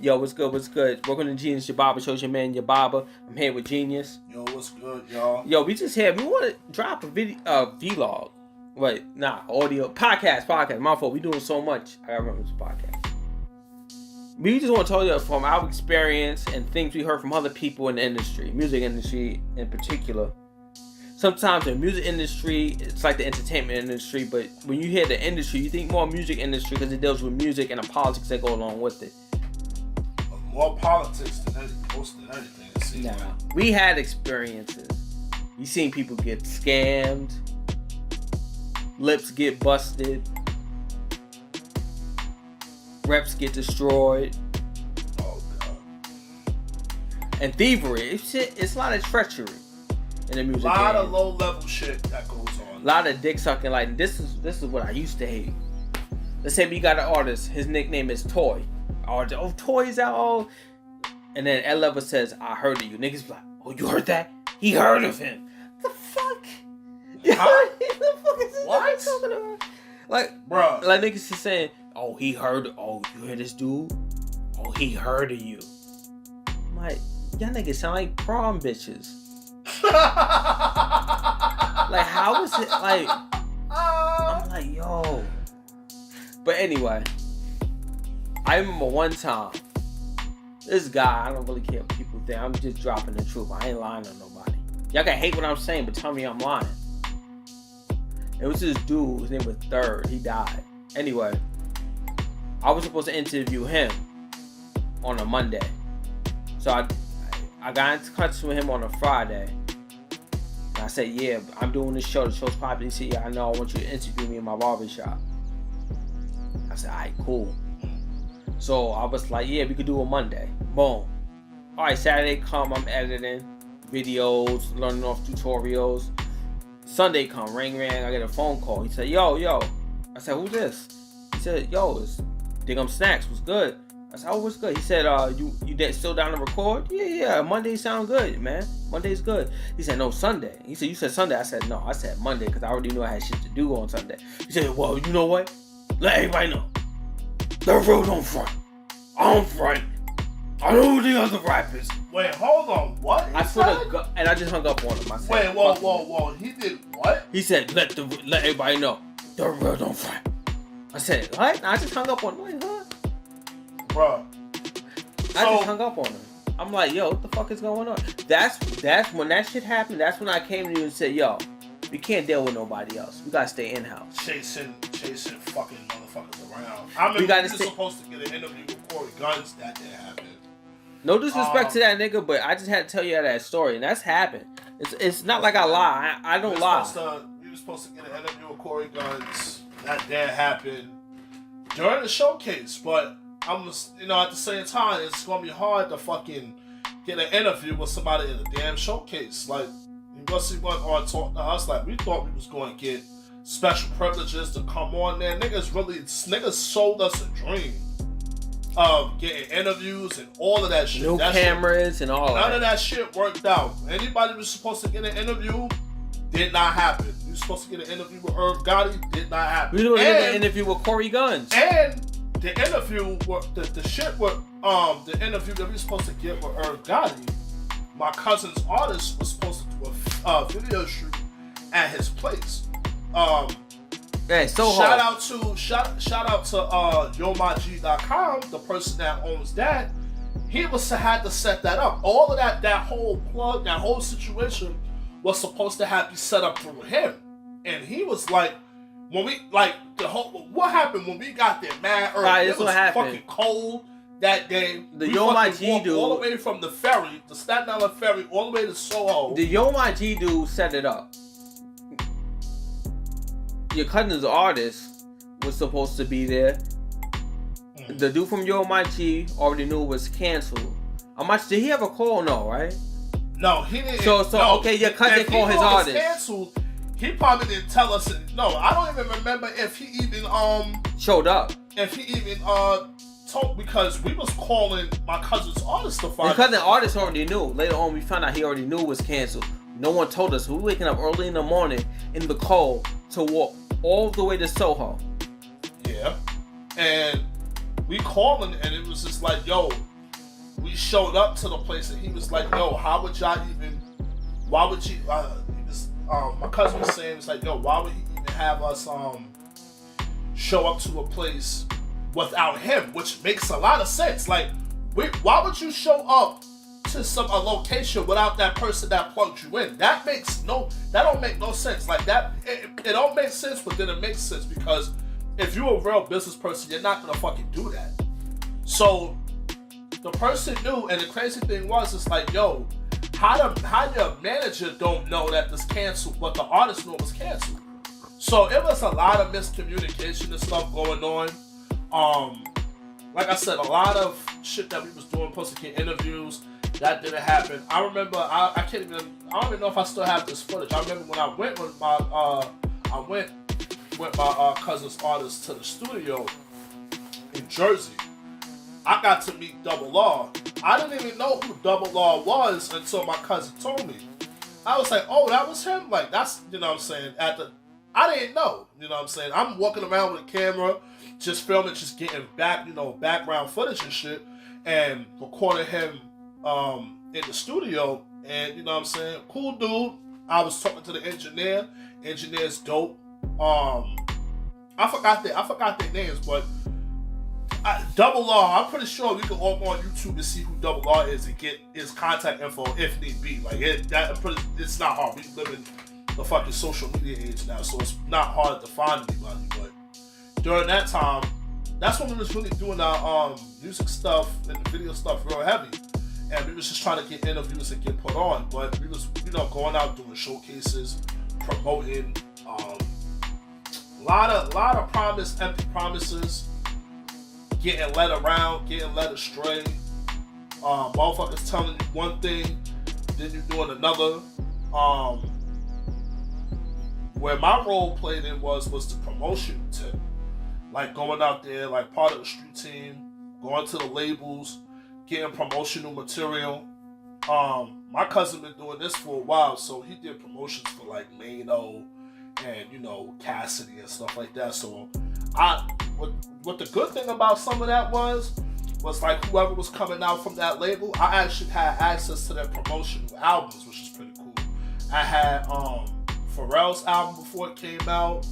Yo, what's good? What's good? Welcome to Genius Yababa. Shows your man Yababa. I'm here with Genius. Yo, what's good, y'all? Yo, we just here. We want to drop a video, vlog. Wait, audio podcast. My fault. We doing so much. I gotta remember this podcast. We just want to tell you from our experience and things we heard from other people in the industry, music industry in particular. Sometimes the music industry, it's like the entertainment industry, but when you hear the industry, you think more music industry because it deals with music and the politics that go along with it. More politics than most than anything. It seems like. We had experiences. You seen people get scammed, lips get busted, reps get destroyed. Oh god. And thievery. It's a lot of treachery in the music. A lot of low level shit that goes on. A lot of dick sucking. Like this is what I used to hate. Let's say we got an artist. His nickname is Toy. Oh, Toy's out. Oh. And then Ed Level says, "I heard of you." Niggas be like, "Oh, you heard that? He heard of him." The fuck? Huh? The fuck is this What? nigga talking about? Like, bruh. Like niggas is saying, "Oh, he heard. Oh, you hear this dude? Oh, he heard of you." I'm like, y'all niggas sound like prom bitches. Like, how is it like? I'm like, yo. But anyway, I remember one time, this guy, I don't really care what people think. I'm just dropping the truth. I ain't lying on nobody. Y'all can hate what I'm saying, but tell me I'm lying. It was this dude, his name was Third. He died. Anyway, I was supposed to interview him on a Monday. So I got in touch with him on a Friday. And I said, yeah, I'm doing this show. The show's popular. He said, yeah, I know. I want you to interview me in my barbershop. I said, all right, cool. So I was like, yeah, we could do a Monday. Boom. All right, Saturday come, I'm editing videos, learning off tutorials. Sunday come, ring, I get a phone call. He said, yo. I said, who's this? He said, yo, it's Diggum Snacks. What's good? I said, oh, what's good? He said, you still down to record? Yeah, Monday sound good, man. Monday's good. He said, no, Sunday. He said, you said Sunday. I said, no, I said Monday because I already knew I had shit to do on Sunday. He said, well, you know what? Let everybody know. The real don't front. I don't front. I know the other rappers. Wait, hold on. What? I swear to God, and I just hung up on him. I said, wait, whoa. He did what? He said, let everybody know. The real don't front. I said, what? And I just hung up on him. Wait, huh? Bruh. I just hung up on him. I'm like, yo, what the fuck is going on? That's when that shit happened. That's when I came to you and said, yo, we can't deal with nobody else. We gotta stay in house. Chasing fucking motherfuckers around. I mean, we were supposed to get an interview with Corey Guns. That didn't happen. No disrespect to that nigga, but I just had to tell you that story, and that's happened. It's not like I lie. I don't lie. We were supposed to get an interview with Corey Guns. That didn't happen during the showcase, but I'm just, at the same time, it's gonna be hard to fucking get an interview with somebody in a damn showcase. Like, he wasn't on talk to us. Like, we thought we was going to get special privileges to come on there. Niggas sold us a dream of getting interviews and all of that shit. New cameras and all that. None of that shit worked out. Anybody was supposed to get an interview, did not happen. You were supposed to get an interview with Irv Gotti, did not happen. We were going to get an interview with Corey Guns. And the interview, the interview that we were supposed to get with Irv Gotti, my cousin's artist was supposed to do a video shoot at his place. Hey, so shout out to YoMyG.com, the person that owns that. He had to set that up. All of that whole plug, that whole situation was supposed to be set up through him. And he was like, what happened when we got there, man? It was fucking cold that day. The YoMyG dude, all the way from the ferry, the Staten Island ferry, all the way to Soho. The YoMyG dude set it up. Your cousin's artist was supposed to be there. Mm-hmm. The dude from YoMyG already knew it was canceled. Did he ever call? No, right? No, he didn't. Okay, your cousin called his artist. Canceled. He probably didn't tell us. No, I don't even remember if he even showed up. If he even told, because we was calling my cousin's artist to find. Your cousin artist already knew. Later on, we found out he already knew it was canceled. No one told us. We were waking up early in the morning in the cold to walk all the way to Soho. Yeah, and we calling, and it was just like, yo, we showed up to the place and he was like, yo, how would y'all even, why would you, my cousin was saying, it's like, yo, why would he even have us show up to a place without him, which makes a lot of sense. Like, why would you show up to a location without that person that plugged you in? That don't make no sense. Like that, it don't make sense, but then it makes sense because if you're a real business person, you're not gonna fucking do that. So the person knew, and the crazy thing was, it's like, yo, how your manager don't know that this canceled, but the artist knew it was canceled. So it was a lot of miscommunication and stuff going on. Like I said, a lot of shit that we was doing, supposed to get interviews, that didn't happen. I remember, I don't even know if I still have this footage. I remember when I went with my cousin's artist to the studio in Jersey. I got to meet Double R. I didn't even know who Double R was until my cousin told me. I was like, oh, that was him? Like, that's, you know what I'm saying, I didn't know, you know what I'm saying? I'm walking around with a camera, just filming, just getting background footage and shit, and recording him in the studio, and you know what I'm saying? Cool dude. I was talking to the engineer. Engineer's dope. I forgot their names, but Double R, I'm pretty sure we can all go on YouTube and see who Double R is and get his contact info if need be. Like it's not hard. We live in the fucking social media age now, so it's not hard to find anybody. But during that time, that's when we was really doing our music stuff and the video stuff real heavy, and we was just trying to get interviews and get put on. But we was, going out doing showcases, promoting, a lot of empty promises, getting led around, getting led astray. Motherfuckers telling you one thing, then you doing another. Where my role played in was the promotion tip. Like going out there, like part of the street team, going to the labels, getting promotional material. My cousin been doing this for a while, so he did promotions for like Mano and Cassidy and stuff like that. So what the good thing about some of that was like whoever was coming out from that label, I actually had access to their promotional albums, which is pretty cool. I had Pharrell's album before it came out.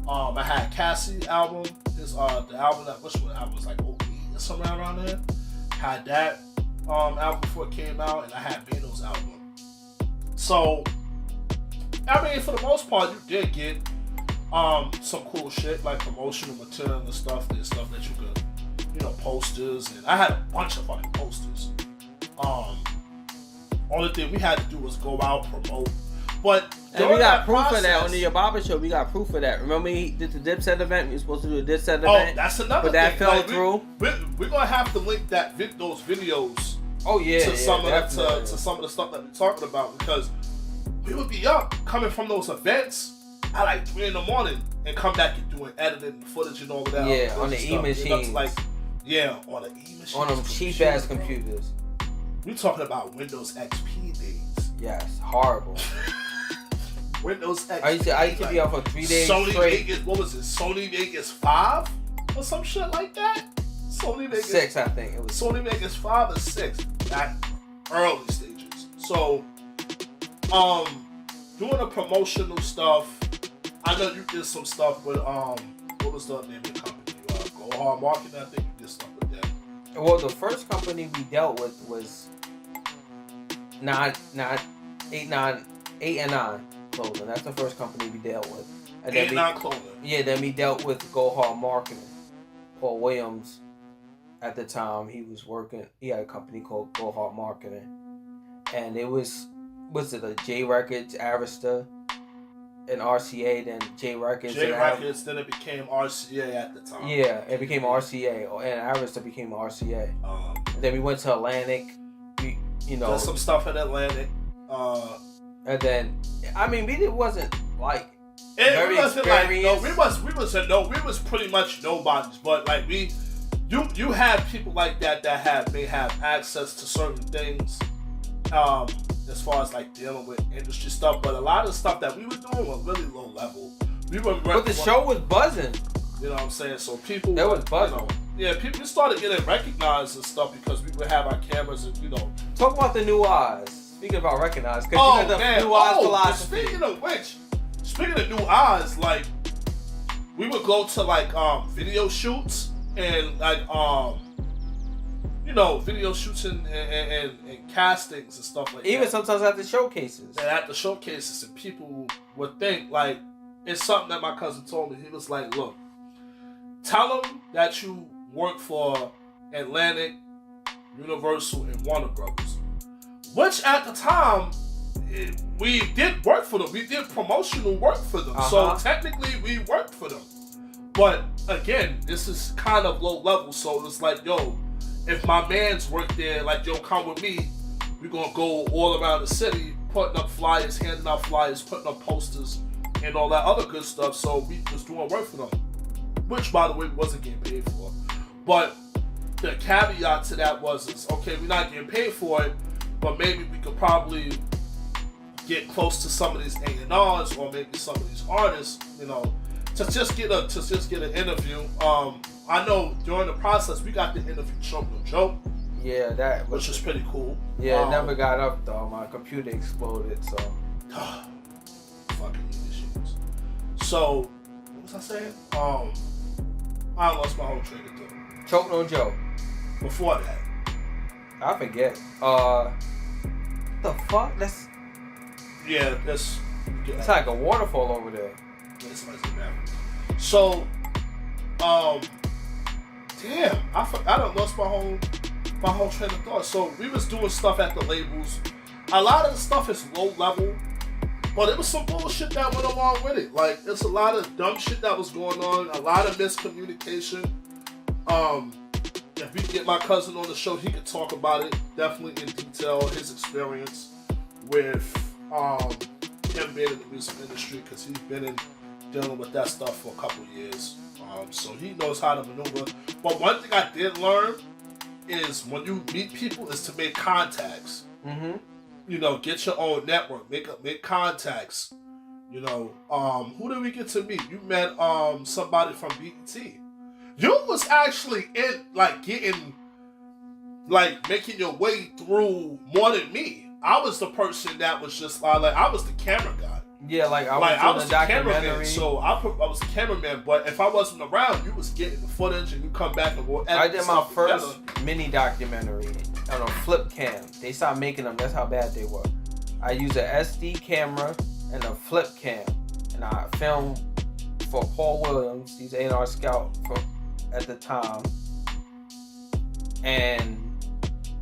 I had Cassie's album, the album that which one album was like 08 or somewhere around there. Had that album before it came out, and I had Mano's album. So I mean, for the most part, you did get some cool shit like promotional material and stuff that you could, posters, and I had a bunch of fucking posters. Only thing we had to do was go out, promote. But and we got proof of that on the Yababa show. We got proof of that. Remember he did the Dipset event? We were supposed to do a Dipset event. Oh, that's another thing. But that fell through. We're gonna have to link those videos. Oh yeah, to some of the stuff that we're talking about, because we would be up coming from those events at like 3 a.m. and come back and doing editing, footage, and all of that. Yeah, on the E-machines. On the E-machines. On them cheap ass computers. We talking about Windows XP days. Yes, horrible. Windows XP. I used to be out for 3 days Sony straight. Vegas, what was it? Sony Vegas 5 or some shit like that. Sony Vegas 6, I think it was. Sony Vegas 5 or 6 at early stages. So, doing the promotional stuff. I know you did some stuff with what was the name of the company? Go Hard Marketing. I think you did stuff with them. Well, the first company we dealt with was 8 and 9 Clothing. That's the first company we dealt with. And 8 and 9 Clothing. Yeah, then we dealt with Go Hard Marketing. Paul Williams, at the time, he had a company called Go Hard Marketing. And it was it a J Records, Arista, and RCA, then J Records. J Records, then it became RCA at the time. Yeah, it became RCA, and Arista became RCA. And then we went to Atlantic. Did some stuff in Atlantic. And then, I mean, we wasn't like very experienced. We was pretty much nobodies, but like you have people like that may have access to certain things, as far as like dealing with industry stuff. But a lot of the stuff that we were doing was really low level. But the show was buzzing. You know what I'm saying? So people, that was buzzing. people started getting recognized and stuff because we would have our cameras and, you know. Talk about the new eyes. Speaking about recognized, because you know the new eyes philosophy. Speaking of new eyes, like, we would go to, like, video shoots and, like, you know, video shoots and castings and stuff like that. Even sometimes at the showcases. And at the showcases, and people would think, like, it's something that my cousin told me. He was like, look, tell them that you work for Atlantic, Universal, and Warner Brothers. Which at the time, we did work for them. We did promotional work for them. So technically, we worked for them. But again, this is kind of low level. So it's like, yo, if my man's work there, like, yo, come with me. We're going to go all around the city, putting up flyers, handing out flyers, putting up posters, and all that other good stuff. So we was doing work for them. Which, by the way, we wasn't getting paid for. But the caveat to that was, okay, we're not getting paid for it, but maybe we could probably get close to some of these A&Rs or maybe some of these artists, you know, to just get an interview. I know during the process we got the interview Choke No Joke. Yeah, which was pretty cool. Yeah, it never got up though. My computer exploded, so fucking issues. So what was I saying? I lost my whole train of thought. Choke No Joke. Before that, I forget. The fuck? It's like a waterfall over there. So, damn, I done lost my whole train of thought. So we was doing stuff at the labels. A lot of the stuff is low level, but it was some bullshit that went along with it. Like, it's a lot of dumb shit that was going on, a lot of miscommunication. If we get my cousin on the show, he could talk about it definitely in detail, his experience with him being in the music industry, because he's been dealing with that stuff for a couple of years. So he knows how to maneuver. But one thing I did learn is when you meet people is to make contacts. Mm-hmm. You know, get your own network, make contacts. You know, who did we get to meet? You met somebody from BET. You was actually making your way through more than me. I was the person that was just I was the camera guy. Yeah, I was the cameraman. So I was the cameraman, but if I wasn't around, you was getting the footage and you come back and we'll edit. I did my first mini documentary on a flip cam. They stopped making them. That's how bad they were. I used an SD camera and a flip cam, and I filmed for Paul Williams. He's A&R scout at the time, and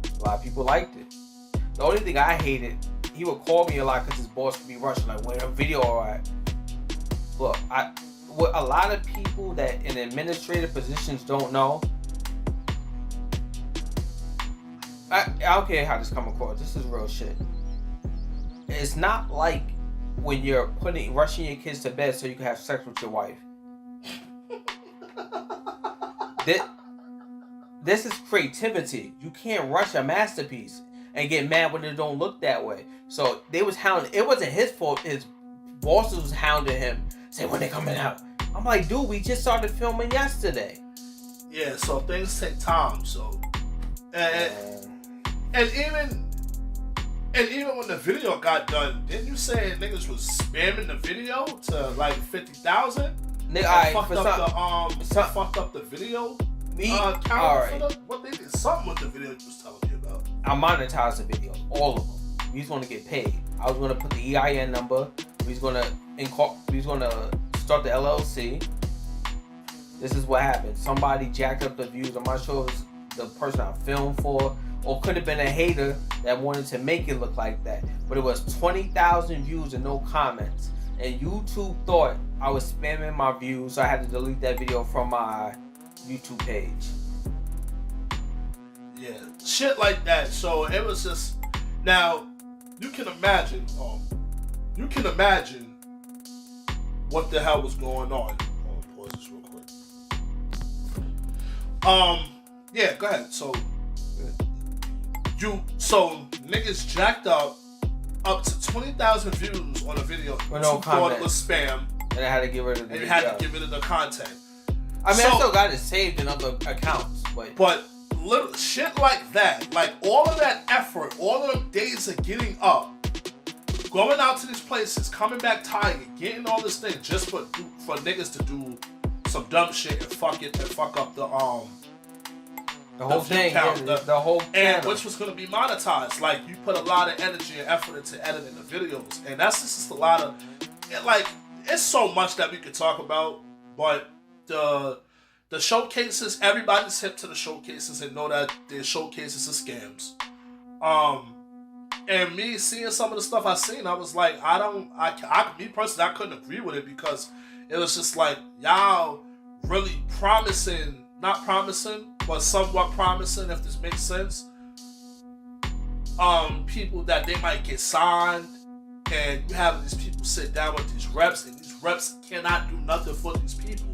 a lot of people liked it. The only thing I hated, he would call me a lot because his boss would be rushing, like, where the video alright. Look, what a lot of people that in administrative positions don't know, I don't care how this come across, this is real shit. It's not like when you're rushing your kids to bed so you can have sex with your wife. This is creativity. You can't rush a masterpiece and get mad when it don't look that way. So they was hounding. It wasn't his fault. His bosses was hounding him, saying, when they coming out. I'm like, dude, we just started filming yesterday. Yeah, so things take time. So, and even when the video got done, didn't you say niggas was spamming the video to like 50,000? Fucked up the video. Count for them? What they did? Something with the video you was telling me about. I monetized the videos, all of them. We was gonna get paid. I was gonna put the EIN number. We was gonna start the LLC. This is what happened. Somebody jacked up the views. I'm not sure if it was the person I filmed for, or could have been a hater that wanted to make it look like that. But it was 20,000 views and no comments. And YouTube thought I was spamming my views, so I had to delete that video from my YouTube page. Yeah, shit like that. So it was just, now you can imagine what the hell was going on. Pause this real quick. Yeah, go ahead. So niggas jacked up to 20,000 views on a video. With no thought it was spam. And I had to get rid of the content. I mean, I still got it saved in other accounts, but little shit like that, like all of that effort, all of them days of getting up, going out to these places, coming back tired, getting all this thing just for niggas to do some dumb shit and fuck up the whole thing, the whole channel. And which was gonna be monetized. Like you put a lot of energy and effort into editing the videos, and that's just a lot of like it's so much that we could talk about, but the showcases, everybody's hip to the showcases and know that their showcases are scams. And me seeing some of the stuff I seen, I was like, me personally, I couldn't agree with it because it was just like, y'all really not promising, but somewhat promising, if this makes sense. People that they might get signed, and you have these people sit down with these reps, and these reps cannot do nothing for these people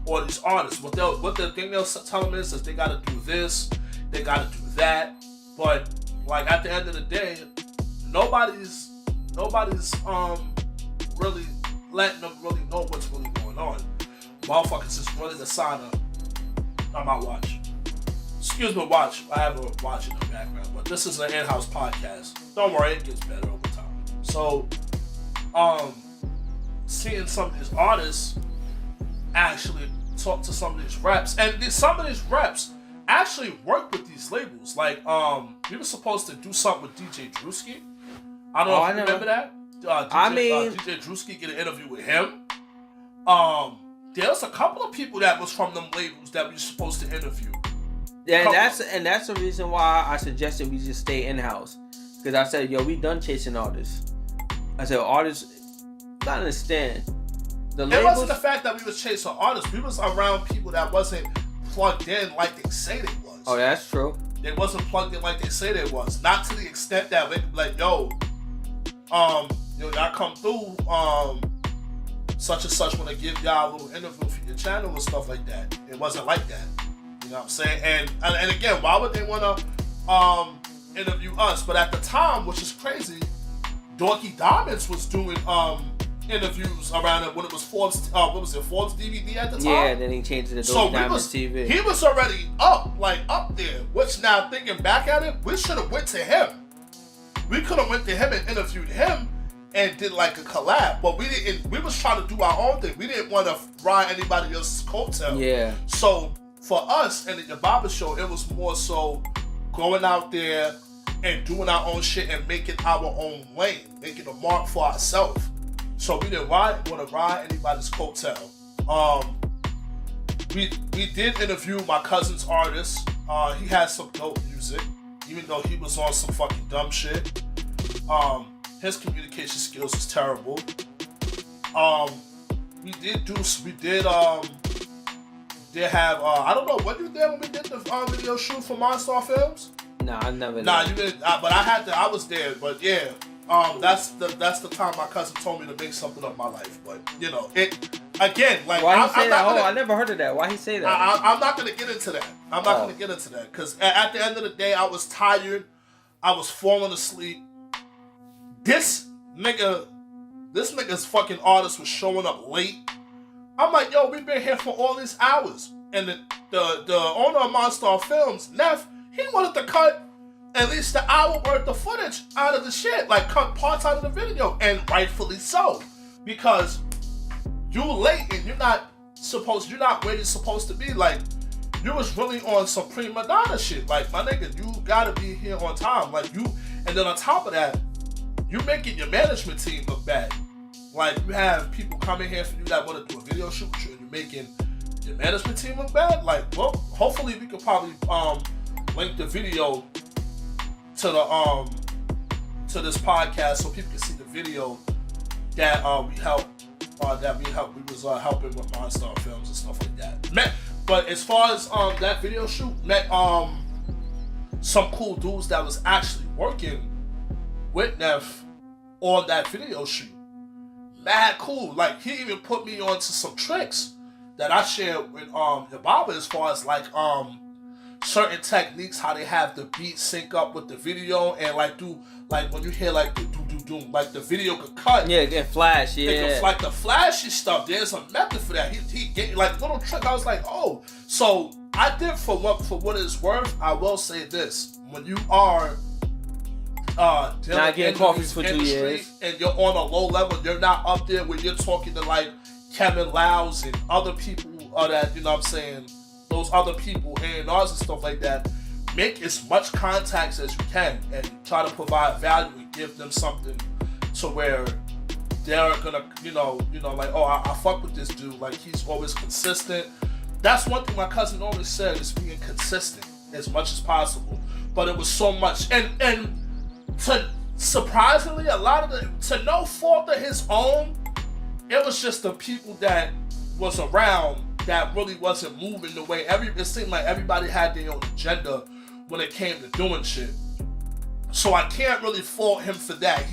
or these artists. What the thing they'll tell them is that they gotta do this, they gotta do that, but like at the end of the day, nobody's really letting them really know what's really going on. Motherfuckers just running to sign up. I'm not watching. Excuse me, watch. I have a watch in the background, but this is an in-house podcast. Don't worry, it gets better over time. So, seeing some of these artists actually talk to some of these reps, and some of these reps actually work with these labels. Like, we were supposed to do something with DJ Drewski. I don't know if you remember that. DJ Drewski get an interview with him. There's a couple of people that was from them labels that we were supposed to interview. Yeah, and that's the reason why I suggested we just stay in-house. Because I said, yo, we done chasing artists. I said, artists, gotta understand. It wasn't the fact that we was chasing artists. We was around people that wasn't plugged in like they say they was. Oh, that's true. They wasn't plugged in like they say they was. Not to the extent that they could be like, y'all come through, such and such want to give y'all a little interview for your channel and stuff like that. It wasn't like that. You know what I'm saying? And again, why would they want to interview us? But at the time, which is crazy, Dorky Diamonds was doing interviews around it when it was Forbes. Forbes DVD at the time. Yeah, then he changed it to Dorky Diamonds TV. He was already up there. Which now thinking back at it, we should have went to him. We could have went to him and interviewed him and did like a collab, but we didn't. We was trying to do our own thing. We didn't want to ride anybody else's coattail. Yeah. So for us and the Yababa show, it was more so going out there and doing our own shit and making our own lane, making a mark for ourselves. So we didn't want to ride anybody's coattail. We did interview my cousin's artist. He has some dope music, even though he was on some fucking dumb shit. His communication skills was terrible. We did have I don't know what you did when we did the video shoot for Monster Films. Nah, I never. Nah, you didn't. But I was there. But yeah, that's the time my cousin told me to make something of my life. But you know, it again like why he say that? I never heard of that. Why he say that? I'm not gonna get into that. I'm not gonna get into that because at the end of the day, I was tired. I was falling asleep. This nigga's fucking artist was showing up late. I'm like, yo, we've been here for all these hours. And the owner of Monster Films, Neff, he wanted to cut at least an hour worth of footage out of the shit. Like, cut parts out of the video. And rightfully so. Because you late and you're not where you're supposed to be. Like, you was really on some prima donna shit. Like, my nigga, you gotta be here on time. Like, and then on top of that, you're making your management team look bad. Like, you have people coming here for you that want to do a video shoot with you, and you're making your management team look bad. Like, well, hopefully we could probably link the video to the to this podcast so people can see the video that we was helping with Monster Films and stuff like that. But as far as that video shoot, met some cool dudes that was actually working with Neff on that video shoot. Mad cool. Like, he even put me onto some tricks that I shared with Yababa as far as like certain techniques, how they have the beat sync up with the video and like do like when you hear like the do doing. Like the video could cut. Yeah, get flash. Yeah. Like the flashy stuff. There's a method for that. He gave like little trick. I was like, oh. So I did for what it's worth. I will say this: when you are not getting coffees for 2 years, and you're on a low level, you're not up there where you're talking to like Kevin Lows and other people that, you know what I'm saying, those other people, A&Rs and stuff like that. Make as much contacts as you can and try to provide value and give them something to where they're gonna, you know, like, oh, I fuck with this dude. Like, he's always consistent. That's one thing my cousin always said, is being consistent as much as possible. But it was so much, and to surprisingly, a lot of to no fault of his own, it was just the people that was around that really wasn't moving the way it seemed like everybody had their own agenda when it came to doing shit. So I can't really fault him for that.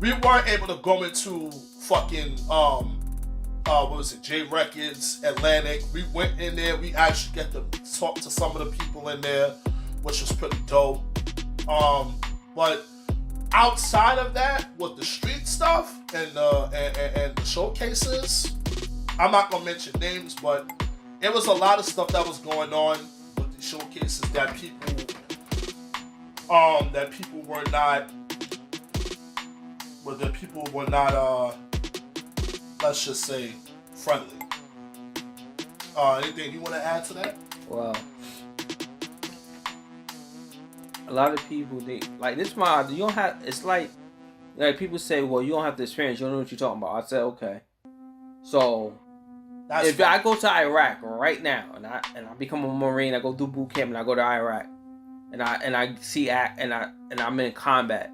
We weren't able to go into fucking what was it, J Records, Atlantic. We went in there, we actually get to talk to some of the people in there, which was pretty dope. But outside of that, with the street stuff and the showcases, I'm not gonna mention names, but it was a lot of stuff that was going on with the showcases that people were not let's just say friendly. Anything you want to add to that? Well, a lot of people, they like this. You don't have. It's like people say, well, you don't have the experience. You don't know what you're talking about. I said, okay. So if I go to Iraq right now and I become a Marine, I go do boot camp and I go to Iraq and I see and I'm in combat.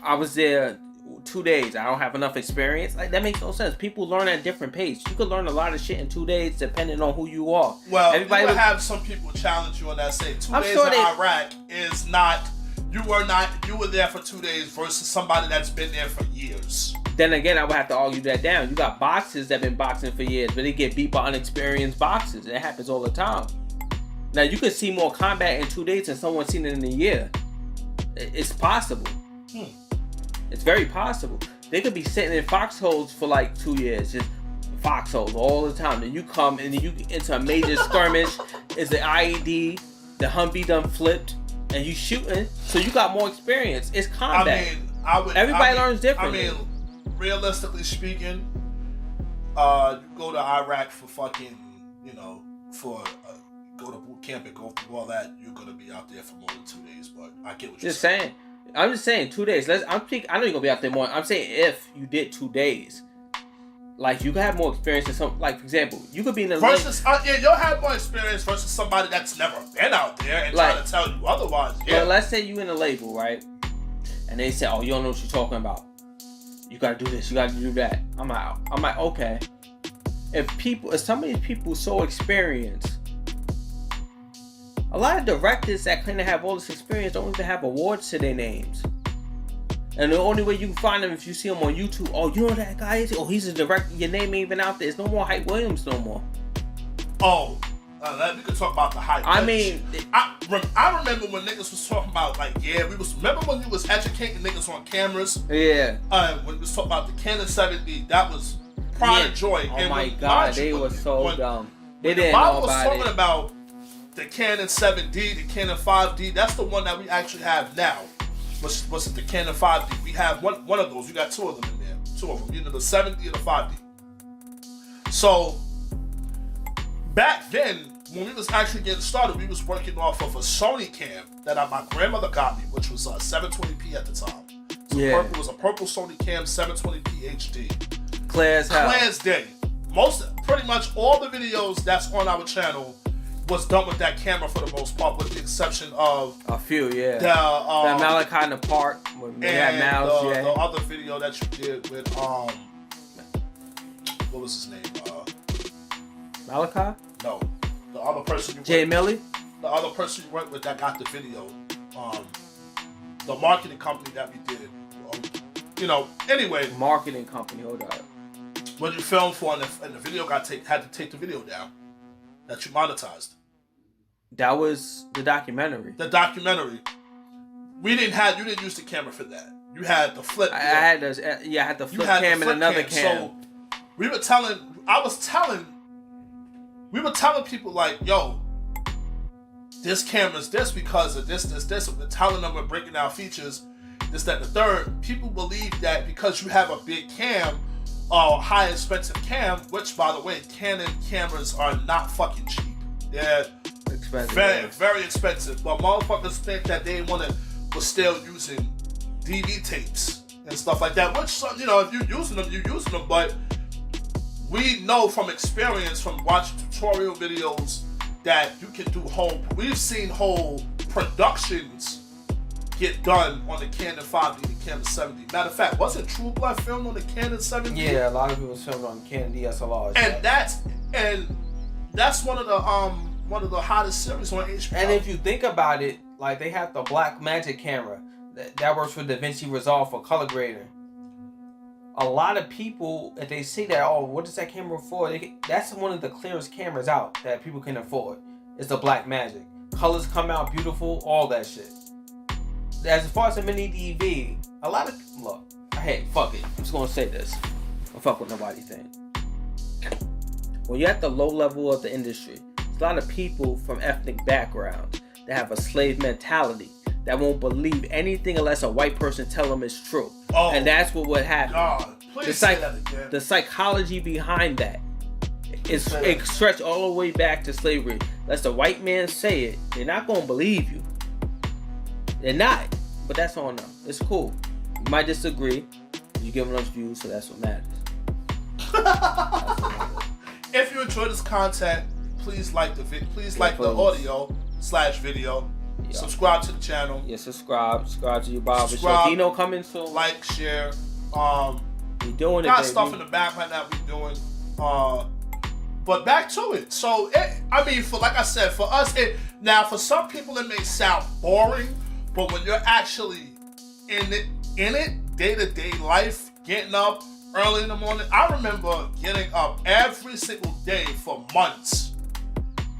I was there 2 days. I don't have enough experience. Like, that makes no sense. People learn at different pace. You could learn a lot of shit in 2 days depending on who you are. Well, everybody you would have some people challenge you on that. Say 2 days in Iraq is not. You were there for 2 days versus somebody that's been there for years. Then again, I would have to argue that down. You got boxers that been boxing for years, but they get beat by unexperienced boxers. It happens all the time. Now, you could see more combat in 2 days than someone seen it in a year. It's possible. It's very possible. They could be sitting in foxholes for like 2 years, just foxholes all the time. Then you come and you get into a major skirmish. It's the IED, the Humvee done flipped, and you shooting. So you got more experience. It's combat. Everybody learns differently. Realistically speaking, you go to Iraq for fucking, go to boot camp and go through all that, you're gonna be out there for more than 2 days. But I get what you're saying. I'm just saying 2 days. I know you're gonna be out there more. I'm saying if you did 2 days, like, you could have more experience than some. Like, for example, you could be in the versus you'll have more experience versus somebody that's never been out there and trying to tell you otherwise. Yeah. Well, let's say you in a label, right? And they say, "Oh, you don't know what you're talking about. You gotta do this. You gotta do that." I'm like, okay. If some of these people so experienced, a lot of directors that claim to have all this experience don't even have awards to their names. And the only way you can find them if you see them on YouTube. Oh, you know what that guy is? Oh, he's a director. Your name ain't even out there. There's no more Hype Williams no more. Oh, we could talk about the Hype. I mean, I remember when niggas was talking about, like, remember when you was educating niggas on cameras? Yeah. When we was talking about the Canon 7D, that was pride and joy. Oh and my God, they were so dumb. They didn't know about it. was talking about the Canon 7D, the Canon 5D. That's the one that we actually have now. Was it the Canon 5D? We have one of those. You got two of them in there. Two of them. Either the 7D or the 5D. So, back then, when we was actually getting started, we was working off of a Sony cam that my grandmother got me, which was 720p at the time. So it was a purple Sony cam, 720p HD. Clear as hell. Clear as day. Pretty much all the videos that's on our channel was done with that camera for the most part, with the exception of a few, the Malachi in the park when we had Mouse, the other video that you did with what was his name? Malachi? No, the other person Jay Millie. The other person you worked with that got the video. The marketing company that we did. Anyway. Marketing company. Hold up. When you filmed for and the video had to take the video down that you monetized. That was the documentary. The documentary. You didn't use the camera for that. You had the flip. I had to flip cam and another cam. So we were telling people like, yo, this camera's this because of this. And we're telling them we're breaking down features, this, that, and the third. People believe that because you have a big cam, high expensive cam, which by the way, Canon cameras are not fucking cheap. They're expensive, very, very expensive. But motherfuckers think that they was still using DV tapes and stuff like that. Which, you know, if you're using them. But we know from experience, from watching tutorial videos, that you can do we've seen whole productions get done on the Canon 5D, the Canon 7D. Matter of fact, wasn't True Blood filmed on the Canon 7D? Yeah, a lot of people filmed on Canon DSLRs. And that's one of the hottest series on HBO. And if you think about it, like they have the Black Magic camera that works with DaVinci Resolve for color grading. A lot of people, if they see that, oh, what is that camera for? That's one of the clearest cameras out that people can afford. It's the Black Magic. Colors come out beautiful, all that shit. As far as the mini DV, fuck it. I'm just gonna say this. Don't fuck what nobody think. When you're at the low level of the industry, there's a lot of people from ethnic backgrounds that have a slave mentality that won't believe anything unless a white person tell them it's true. Oh, and that's what would happen. God, please say that again. The psychology behind that it stretched all the way back to slavery. Unless the white man say it, they're not gonna believe you. They're not. But that's on them. It's cool. You might disagree. You give them those views, so that's what matters. If you enjoy this content, please like the audio/video. Yeah. Subscribe to the channel. Yeah, subscribe to Yababa. Show. Dino coming soon. Like, share. We doing it, got baby. stuff in the back right now. We doing. But back to it. So like I said, for us, for some people it may sound boring, but when you're actually in it, day-to-day life, getting up early in the morning. I remember getting up every single day for months,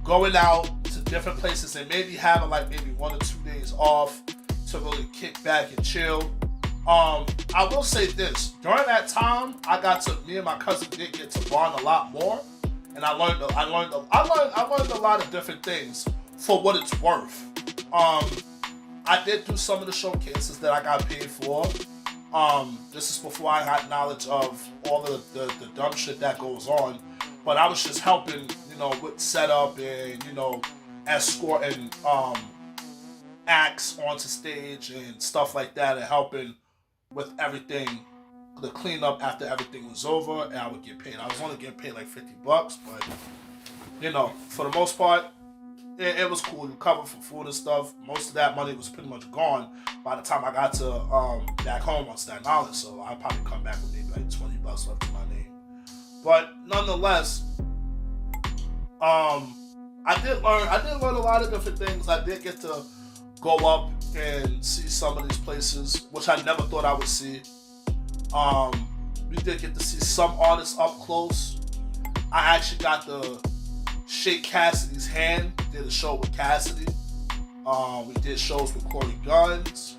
going out to different places and maybe having maybe 1 or 2 days off to really kick back and chill. I will say this, during that time, me and my cousin did get to bond a lot more, and I learned a lot of different things for what it's worth. I did do some of the showcases that I got paid for. This is before I had knowledge of all the dumb shit that goes on, but I was just helping, with setup and, escort and acts onto stage and stuff like that, and helping with everything, the cleanup after everything was over, and I would get paid. I was only getting paid like $50, but for the most part, it was cool. You covered for food and stuff. Most of that money was pretty much gone by the time I got to back home on Staten Island. So I'll probably come back with maybe like $20 left to my name. But nonetheless, I did learn a lot of different things. I did get to go up and see some of these places, which I never thought I would see. We did get to see some artists up close. I actually got to shake Cassidy's hand. Did a show with Cassidy. We did shows with Corey Guns.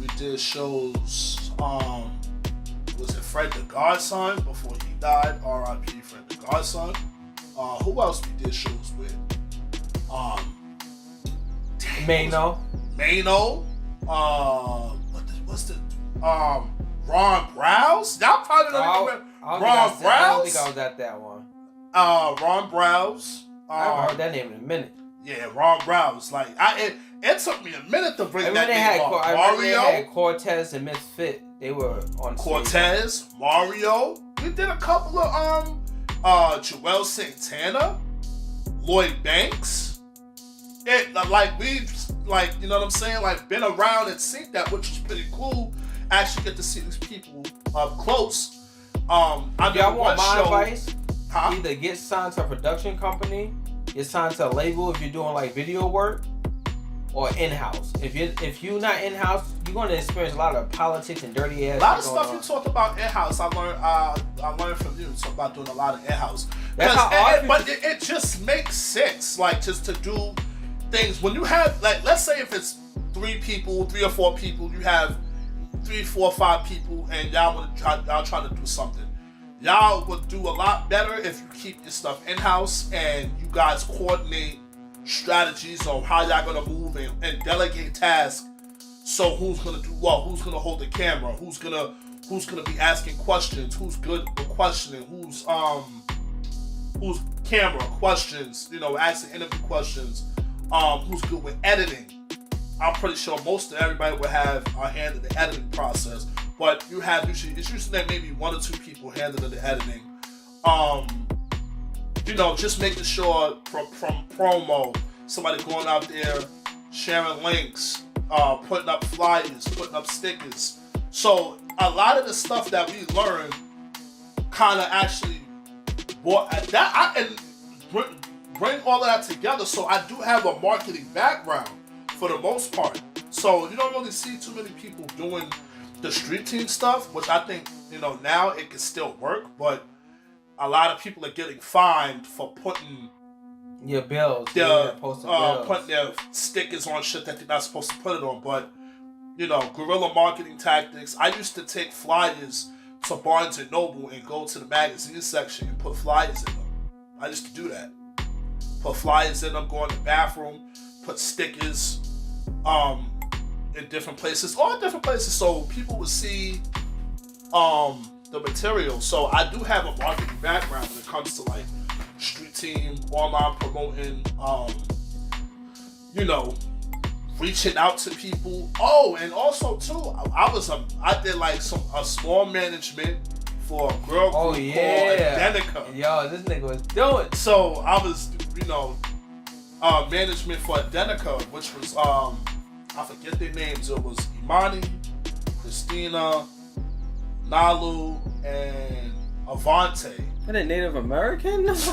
We did shows, was it Fred the Godson before he died? R.I.P. Fred the Godson. Who else we did shows with? Mano. Ron Browse? Y'all probably don't remember Ron Browse? I don't think I was at that one. Ron Browse. I haven't heard that name in a minute. Yeah, Ron Browse. It took me a minute to bring that name up. Mario. They had Cortez and Misfit. They were on Cortez, stage. Mario. We did a couple of Joel Santana, Lloyd Banks. We've you know what I'm saying? Been around and seen that, which was pretty cool. Actually get to see these people up close. Y'all want my advice? Huh? Either get signed to a production company, get signed to a label if you're doing video work, or in-house. If you're not in-house, you're going to experience a lot of politics and dirty ass. A lot of stuff you talked about in-house, I learned from you. Talk about doing a lot of in-house. But it just makes sense, just to do things when you have let's say if it's 3 or 4 people, you have 3, 4, 5 people, and y'all trying to do something. Y'all would do a lot better if you keep your stuff in-house and you guys coordinate strategies on how y'all gonna move and delegate tasks. So who's gonna do what? Who's gonna hold the camera? Who's gonna be asking questions? Who's good with questioning? Who's camera questions? Asking interview questions. Who's good with editing? I'm pretty sure most of everybody would have a hand in the editing process, but it's usually maybe 1 or 2 people handling the editing. Just making sure from promo, somebody going out there sharing links, putting up flyers, putting up stickers. So a lot of the stuff that we learned kind of actually bring all of that together. So I do have a marketing background for the most part. So you don't really see too many people doing the street team stuff, which I think, now it can still work, but a lot of people are getting fined for putting your bills, putting their stickers on shit that they're not supposed to put it on. But guerrilla marketing tactics. I used to take flyers to Barnes and Noble and go to the magazine section and put flyers in them. I used to do that. Put flyers in them, go in the bathroom, put stickers in different places, all different places, so people would see the material. So I do have a marketing background when it comes to like street team, online promoting, reaching out to people. Oh, and also too, I did like a small management for a girl group called Adenica. Yo, this nigga was doing. So I was, management for Adenica, which was I forget their names. It was Imani, Christina, Nalu, and Avante. Are they Native American? It's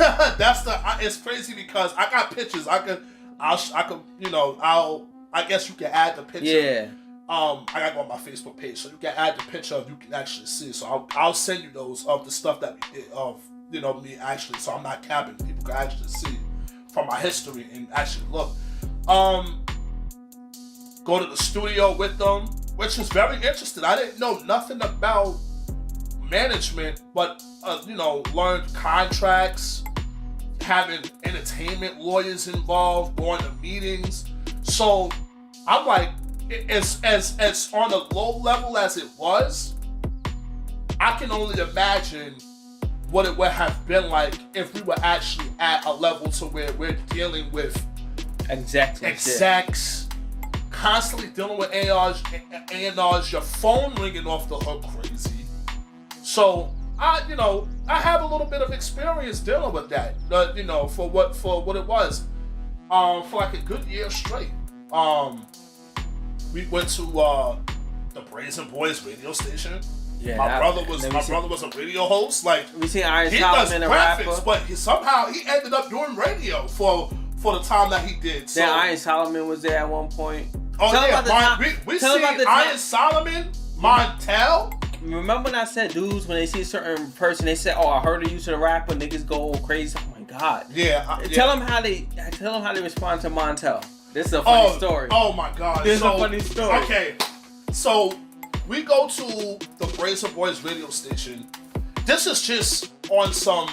crazy because I got pictures. I guess you can add the picture. Yeah. I gotta go on my Facebook page, so you can add the picture of you can actually see. So I'll send you those of the stuff that we did of me actually. So I'm not capping. People can actually see from my history and actually look. Go to the studio with them, which was very interesting. I didn't know nothing about management, but learned contracts, having entertainment lawyers involved, going to meetings. So I'm like, as on a low level as it was, I can only imagine what it would have been like if we were actually at a level to where we're dealing with execs, constantly dealing with A&Rs, your phone ringing off the hook crazy. So I have a little bit of experience dealing with that. For what it was, for like a good year straight. We went to the Brazen Boys radio station. Yeah, my brother was a radio host. Like we seen Iron he Solomon, does a graphics, rapper, but he ended up doing radio for the time that he did. So then Iron Solomon was there at one point. Oh yeah, we seen Iron Solomon, Montel. Remember when I said dudes when they see a certain person they say, "Oh, I heard of you to the rapper," niggas go crazy. Oh my god. Yeah. Tell them how they respond to Montel. This is a funny story. Oh my god. This is a funny story. Okay, so we go to the Brazen Boys radio station. This is just on some.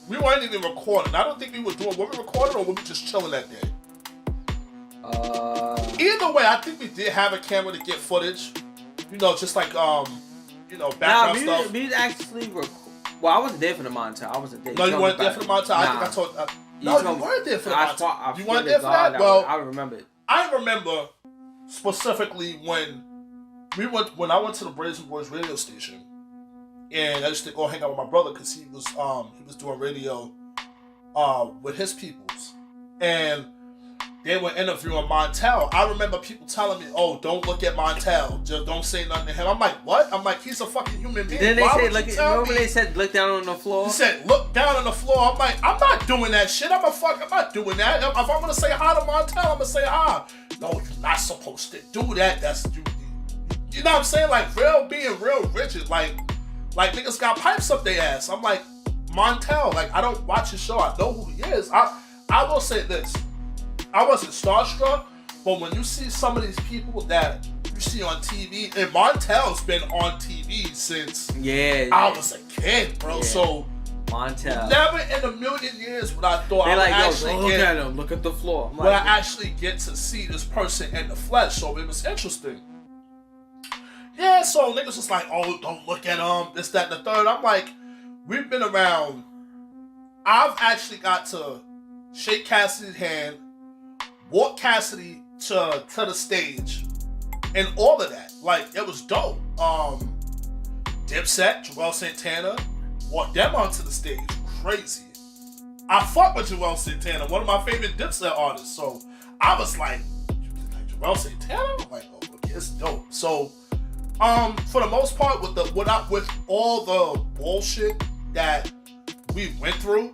We weren't even recording. I don't think we were recording or were we just chilling that day? Either way, I think we did have a camera to get footage. Just like background stuff. We actually well, I wasn't there for the Montel. I wasn't there. No, you weren't there for the Montel. Nah. I think I told. No, you weren't there for the Montel. You weren't there for that. Well, I remember it. I remember specifically when I went to the Brazen Boys radio station, and I used to go hang out with my brother because he was doing radio with his peoples, and they were interviewing Montel. I remember people telling me, "Oh, don't look at Montel. Just don't say nothing to him." I'm like, "What?" I'm like, "He's a fucking human being." Then they said, remember they said, "Look down on the floor." He said, "Look down on the floor." I'm like, "I'm not doing that shit. I'm not doing that. If I'm gonna say hi to Montel, I'm gonna say hi." No, you're not supposed to do that. That's you. You know what I'm saying? Like being real rigid. Like niggas got pipes up their ass. I'm like, Montel. Like I don't watch his show. I know who he is. I will say this. I wasn't starstruck, but when you see some of these people that you see actually on TV, and Montel's been on TV since I was a kid, bro. Yeah. So Montel. Never in a million years would I thought They're I would like, actually look at him, look at the floor. Would I actually get to see this person in the flesh? So it was interesting. Yeah, so niggas was like, oh, don't look at him, this, that, and the third. I'm like, we've been around. I've actually got to shake Cassidy's hand, walk Cassidy to the stage, and all of that. Like, it was dope. Dipset, Joel Santana, walked them onto the stage. Crazy. I fuck with Joel Santana, one of my favorite Dipset artists. So I was like Joel Santana? I'm like, oh, okay, it's dope. So, for the most part, with all the bullshit that we went through,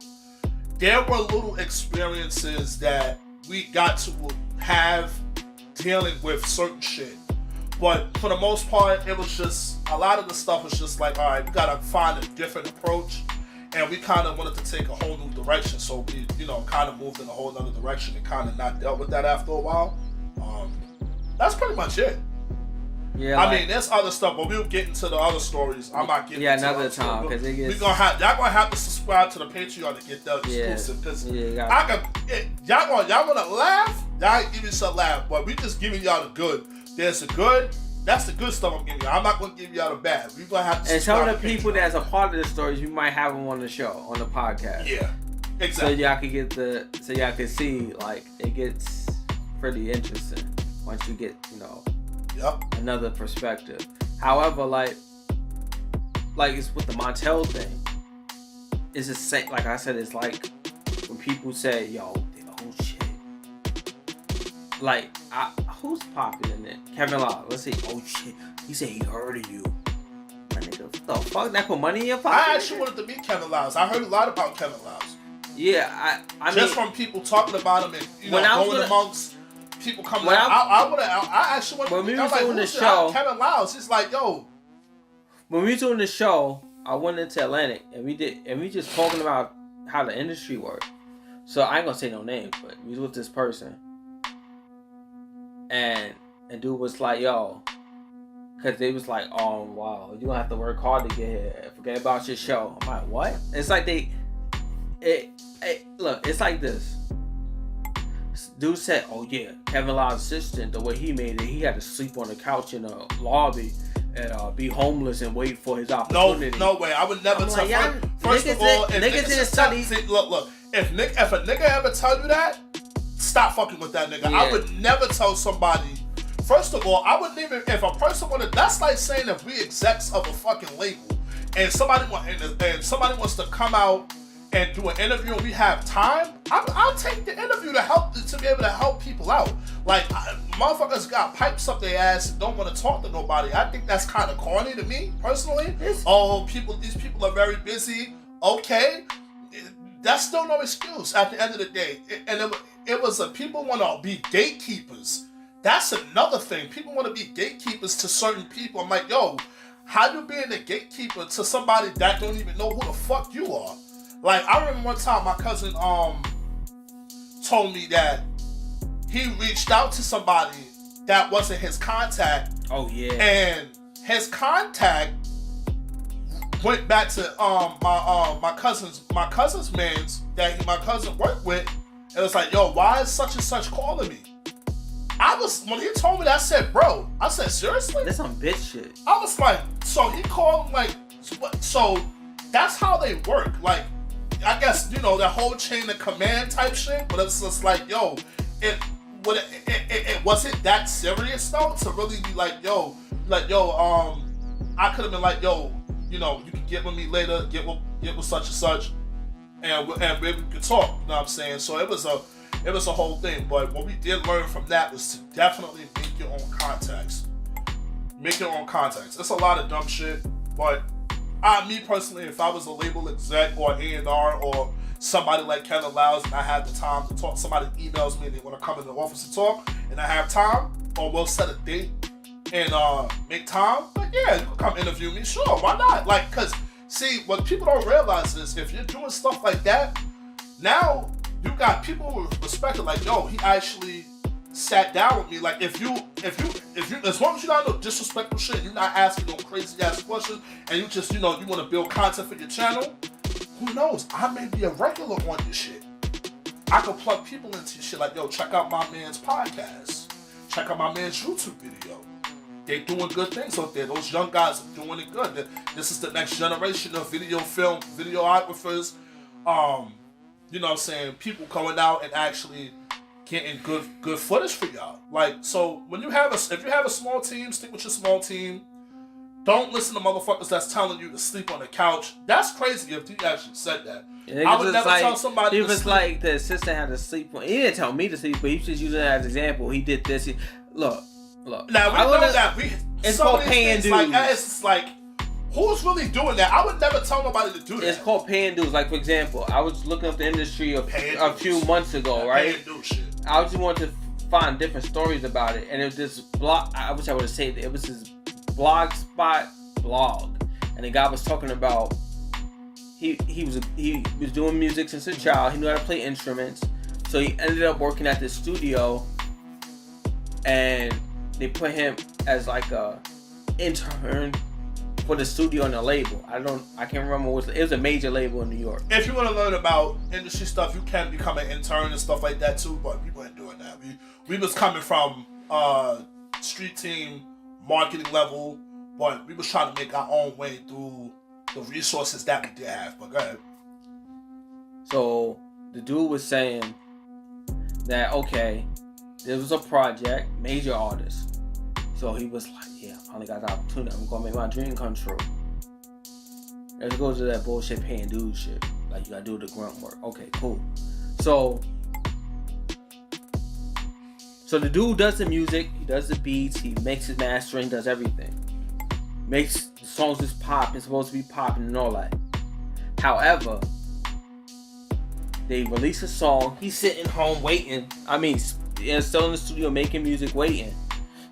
there were little experiences that we got to have dealing with certain shit. But for the most part, it was just, a lot of the stuff was just like, all right, we gotta find a different approach. And we kind of wanted to take a whole new direction. So we, kind of moved in a whole other direction and kind of not dealt with that after a while. That's pretty much it. Yeah, I mean, there's other stuff, but we'll get into the other stories. I'm not getting into another time, because it gets... y'all gonna have to subscribe to the Patreon to get that exclusive. Because y'all wanna laugh? Y'all give me some laugh, but we just giving y'all the good. There's the good. That's the good stuff I'm giving y'all. I'm not gonna give y'all the bad. We gonna have to. And some of the people that's a part of the stories, we might have them on the show, on the podcast. Yeah, exactly. So y'all can so y'all can see, like, it gets pretty interesting once you get, another perspective. However, like it's with the Montel thing. It's the same. Like I said, it's like when people say, "Yo, oh shit." Like, who's popular in it? Kevin Love. Let's see. Oh shit. He said he heard of you. My nigga, what the fuck? That put money in your pocket? I actually wanted to meet Kevin Love. I heard a lot about Kevin Love. Yeah, I just from people talking about him and going amongst people coming out. I actually wanted to meet. I was like, who's show? Kevin Love. It's like, yo. When we was doing the show, I went into Atlantic and we just talking about how the industry worked. So I ain't gonna say no names, but we was with this person. And dude was like, yo, because they was like, oh, wow, you're going to have to work hard to get here. Forget about your show. I'm like, what? It's like look, it's like this. Dude said, oh, yeah, Kevin Love's assistant, the way he made it, he had to sleep on the couch in the lobby and be homeless and wait for his opportunity. No way. I would never tell you. First of all, if niggas look, if a nigga ever tell you that, stop fucking with that nigga. Yeah. I would never tell somebody. First of all, I wouldn't even, if a person wanted, that's like saying if we execs of a fucking label and somebody wants to come out and do an interview and we have time, I'll take the interview to be able to help people out. Like, motherfuckers got pipes up their ass and don't want to talk to nobody. I think that's kind of corny to me, personally. These people are very busy. Okay. That's still no excuse at the end of the day. It was people want to be gatekeepers. That's another thing. People want to be gatekeepers to certain people. I'm like, yo, how you being a gatekeeper to somebody that don't even know who the fuck you are? Like, I remember one time my cousin told me that he reached out to somebody that wasn't his contact. Oh yeah. And his contact went back to my cousin's man's that my cousin worked with, and it was like, yo, why is such and such calling me? When he told me that, I said, bro, I said, seriously? That's some bitch shit. I was like, so he called him, like, so that's how they work. Like, I guess, that whole chain of command type shit, but it's just like, yo, it wasn't that serious though, to really be like, yo, I could have been like, yo, you can get with me later, get with such and such, and maybe we could talk. You know what I'm saying? So it was a whole thing. But what we did learn from that was to definitely make your own contacts. Make your own contacts. It's a lot of dumb shit, but me personally, if I was a label exec or A&R or somebody like Kevin Lowe's and I had the time to talk, somebody emails me and they want to come in the office to talk, and I have time, or we'll set a date and make time, but yeah, you can come interview me, sure, why not? Like, cause see, what people don't realize is if you're doing stuff like that, now you got people who respect it, like, yo, he actually sat down with me, like if you, as long as you're not no disrespectful shit, you're not asking no crazy ass questions, and you just, you want to build content for your channel, who knows? I may be a regular on your shit. I could plug people into your shit, like, yo, check out my man's podcast. Check out my man's YouTube video. They doing good things out there. Those young guys are doing it good. This is the next generation of videographers. You know what I'm saying? People coming out and actually getting good footage for y'all. Like, so when if you have a small team, stick with your small team. Don't listen to motherfuckers that's telling you to sleep on the couch. That's crazy if he actually said that. Yeah, I would never tell somebody he to was sleep. like the assistant had to sleep on. He didn't tell me to sleep, but he just used it as an example. He did this. Look. Now we know that it's called paying dues. Like, it's like, who's really doing that? I would never tell nobody to do that. It's called paying dues. Like, for example, I was looking up the industry a few months ago, right? Paying dues shit. I just wanted to find different stories about it, and it was this blog. I wish I would have saved it. It was his Blogspot blog, and the guy was talking about he was doing music since a child. He knew how to play instruments, so he ended up working at this studio, and they put him as like a intern for the studio and the label. I can't remember what it was a major label in New York. If you want to learn about industry stuff, you can become an intern and stuff like that too, but we weren't doing that. We was coming from street team marketing level, but we was trying to make our own way through the resources that we did have. But go ahead. So the dude was saying that, okay, there was a project, major artist. So he was like, yeah, I finally got the opportunity. I'm gonna make my dream come true. Let's go to that bullshit paying dudes shit. Like, you gotta do the grunt work. Okay, cool. So the dude does the music, he does the beats, he makes his mastering, does everything. Makes the songs just pop, it's supposed to be popping and all that. However, they release a song, he's sitting home waiting. Still in the studio making music, waiting.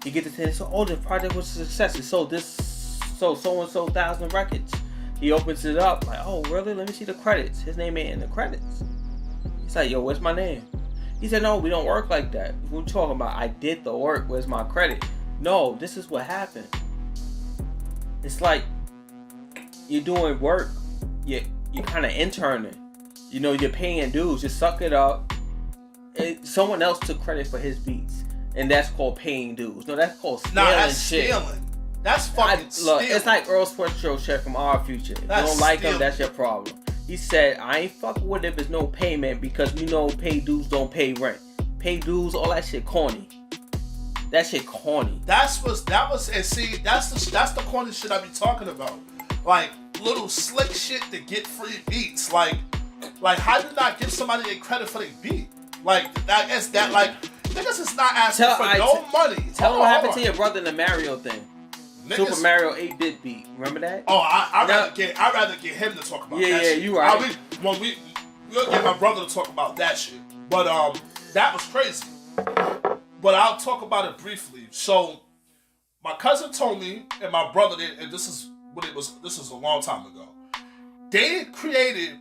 He gets to say, so, the project was a success. It sold so and so 1,000 records. He opens it up, like, oh, really? Let me see the credits. His name ain't in the credits. He's like, yo, where's my name? He said, no, we don't work like that. We're talking about, I did the work, where's my credit? No, this is what happened. It's like, you're doing work, you're kind of interning. You're paying dues, just suck it up. Someone else took credit for his beats. And that's called paying dues. No, that's called stealing. Nah, that's shit. Stealing. That's fucking stealing. Look, it's like Earl Sweatshirt from Our Future. If you don't like him, that's your problem. He said, I ain't fucking with it if there's no payment because pay dues don't pay rent. Pay dues, all that shit corny. That shit corny. That's the corny shit I be talking about. Like, little slick shit to get free beats. Like how you not give somebody a credit for their beat? Like, I guess that, like, niggas is not asking for no money. Tell them what happened to your brother in the Mario thing. Niggas, Super Mario 8-bit beat. Remember that? Oh, I'd rather get him to talk about that shit. Yeah, you right. We'll get my brother to talk about that shit. But that was crazy. But I'll talk about it briefly. So, my cousin told me, and my brother did, and this is a long time ago. They created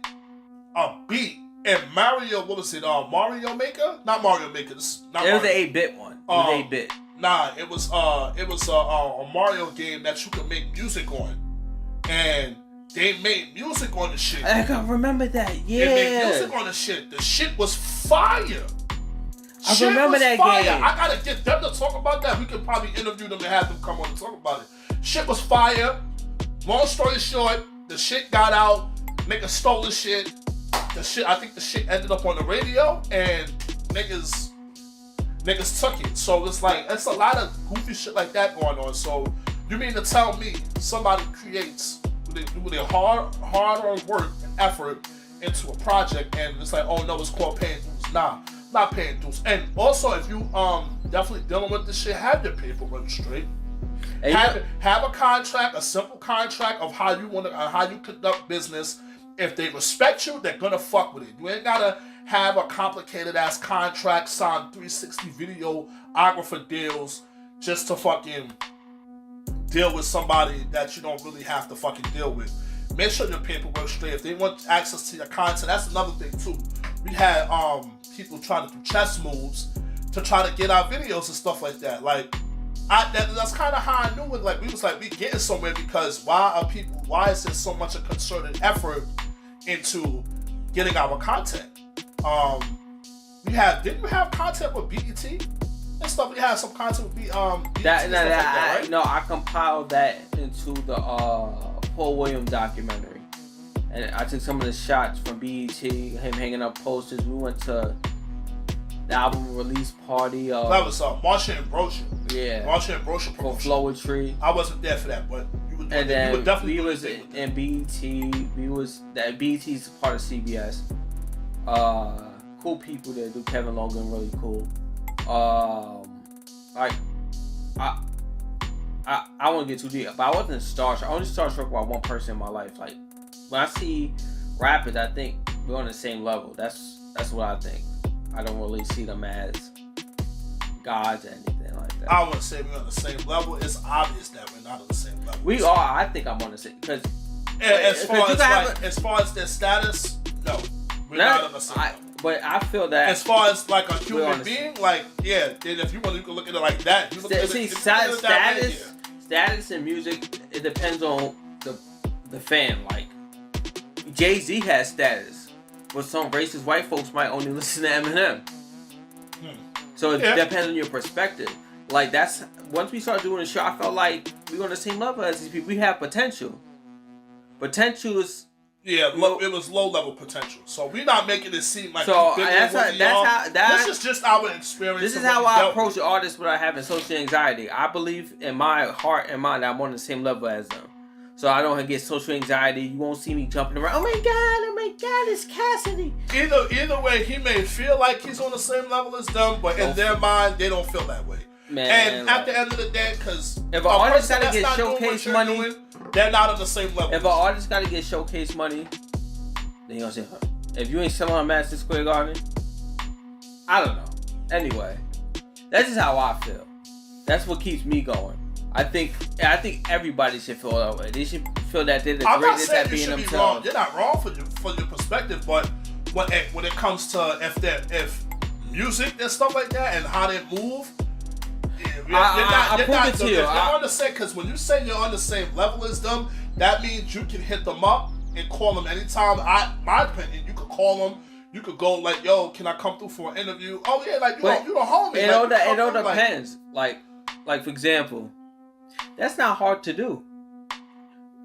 a beat in Mario, what was it? Mario Maker? Not Mario Maker. This is not. It was an 8-bit one. It was 8-bit. Nah, it was a Mario game that you could make music on, and they made music on the shit. I can remember that. Yeah. They made music on the shit. The shit was fire. I remember that game. I gotta get them to talk about that. We could probably interview them and have them come on and talk about it. Shit was fire. Long story short, the shit got out. Niggas stole the shit. I think the shit ended up on the radio, and niggas took it. So it's like, it's a lot of goofy shit like that going on. So you mean to tell me somebody creates with their hard work and effort into a project, and it's like, oh no, it's called paying dues. Nah, not paying dues. And also, if you definitely dealing with this shit, have your paperwork straight. Have a contract, a simple contract of how you conduct business. If they respect you, they're gonna fuck with it. You ain't gotta have a complicated ass contract, sign 360 videographer deals just to fucking deal with somebody that you don't really have to fucking deal with. Make sure your paperwork's straight. If they want access to your content, that's another thing too. We had people trying to do chess moves to try to get our videos and stuff like that. Like, that's kind of how I knew it. Like, we was like, we getting somewhere because why is there so much a concerted effort into getting our content? Didn't we have content with BET and stuff? We had some content with BET right? No, I compiled that into the Paul Williams documentary, and I took some of the shots from BET, him hanging up posters. We went to the album release party. That was Marsha and Brochure. Yeah, Marsha and Brochure for Flowetry. I wasn't there for that, but you would definitely. We was in BET. BET's part of CBS. Cool people there. Do Kevin Logan really cool. Like I won't get too deep, but I wasn't starstruck. I only starstruck by one person in my life. Like when I see rappers, I think we're on the same level. That's what I think. I don't really see them as gods or anything like that. I wouldn't say we're on the same level. It's obvious that we're not on the same level. We are. I think I'm on the same because as far as their status, no, we're not on the same level. But I feel that as far as like a human being, like then if you can look at it like that, you look at it status in music, it depends on the fan. Like Jay-Z has status, but some racist white folks might only listen to Eminem. So it depends on your perspective. Like that's once we started doing the show, I felt like we were on the same level as these people. We have potential. Potential is. Yeah, it was low level potential. So we're not making it seem like this is just our experience. This is how I approach the artists without having social anxiety. I believe in my heart and mind that I'm on the same level as them. So I don't get social anxiety. You won't see me jumping around. Oh my God, it's Cassidy. Either way, he may feel like he's on the same level as them, but in their mind, they don't feel that way. Man, and at the end of the day, because if an artist got to get showcase money, they're not on the same level. If an artist got to get showcase money, then you gonna say, if you ain't selling on Madison Square Garden, I don't know. Anyway, that's just how I feel. That's what keeps me going. I think everybody should feel that way. They should feel that they're the greatest at being themselves. You're not wrong for your perspective, but when it comes to if music and stuff like that and how they move. You're on the same, because when you say you're on the same level as them, that means you can hit them up and call them anytime. My opinion, you could call them. You could go like, "Yo, can I come through for an interview?" Oh yeah, like you the homie. It all depends. Like for example, that's not hard to do.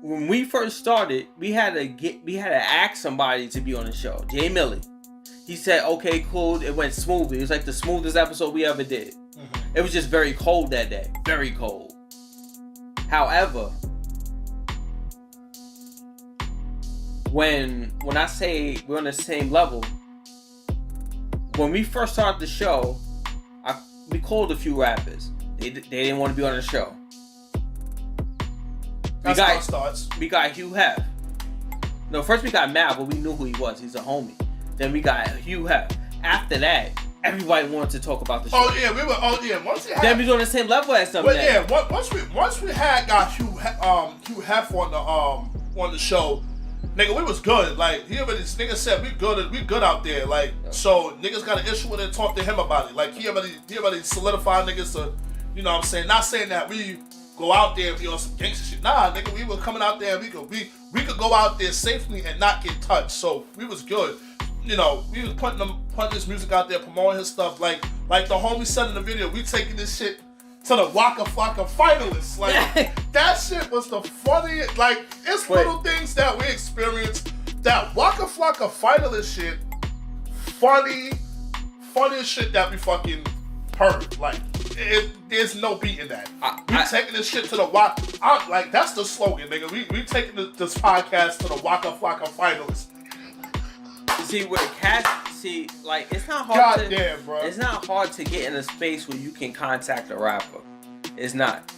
When we first started, we had to ask somebody to be on the show. Jay Millie. He said, "Okay, cool." It went smoothly. It was like the smoothest episode we ever did. It was just very cold that day. Very cold. However, when I say we're on the same level, when we first started the show, we called a few rappers. They didn't want to be on the show. That's how it starts. We got Hugh Hef. No, first we got Mal, but we knew who he was. He's a homie. Then we got Hugh Hef. After that, everybody wanted to talk about the show. Then we was on the same level as them. Once we had got Hugh Hef on the show, nigga, we was good. Like nigga said, we good out there. Like so, niggas got an issue with it. Talk to him about it. Like he already solidified niggas to, you know what I'm saying. Not saying that we go out there and be on some gangster shit. Nah, nigga, we were coming out there and we could go out there safely and not get touched. So we was good. You know, we was putting this music out there, promoting his stuff. Like the homie said in the video, we taking this shit to the Waka Flocka finalists. Like that shit was the funniest. Like it's little things that we experienced. That Waka Flocka finalist shit, funniest shit that we fucking heard. Like there's no beating that. We taking this shit to the Waka. Like that's the slogan, nigga. We taking this podcast to the Waka Flocka finalists. See, with cats, like it's not hard. Bro. It's not hard to get in a space where you can contact a rapper. It's not.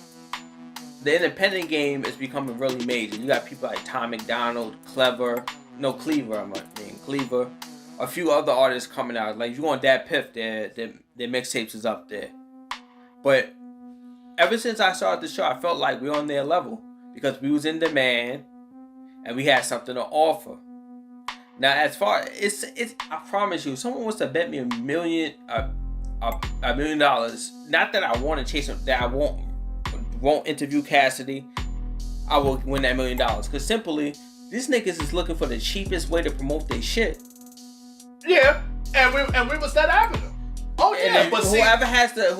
The independent game is becoming really major. You got people like Tom McDonald, Cleaver, a few other artists coming out. Like you on Dat Piff, their mixtapes is up there. But ever since I started the show, I felt like we were on their level because we was in demand and we had something to offer. Now, as far it's I promise you, if someone was to bet me $1 $1 million. Not that I want to chase him, that I won't interview Cassidy. I will win that $1 million. Because simply, these niggas is looking for the cheapest way to promote their shit. Yeah, and we was that avenue. Oh yeah, but whoever has the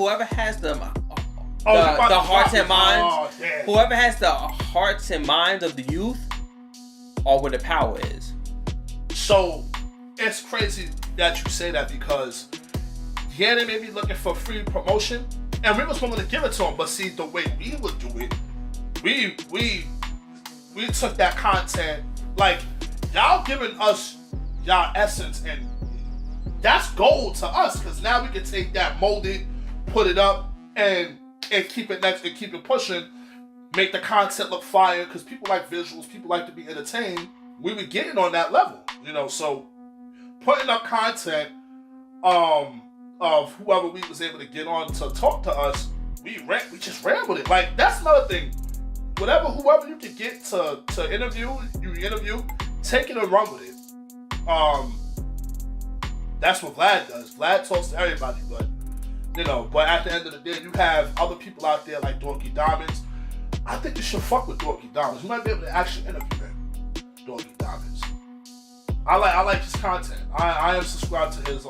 hearts and minds, whoever has the hearts and minds of the youth, are where the power is. So it's crazy that you say that because they may be looking for free promotion, and we was willing to give it to them. But see, the way we would do it, we took that content, like y'all giving us y'all essence, and that's gold to us because now we can take that, mold it, put it up, and keep it next and keep it pushing, make the content look fire because people like visuals, people like to be entertained. We were getting on that level, so putting up content of whoever we was able to get on to talk to us, we just ran with it. Like, that's another thing. Whoever you could get to interview, take it and run with it. That's what Vlad does. Vlad talks to everybody, but at the end of the day, you have other people out there like Dorky Diamonds. I think you should fuck with Dorky Diamonds. You might be able to actually interview him. Dorky Diamonds. I like his content. I am subscribed to his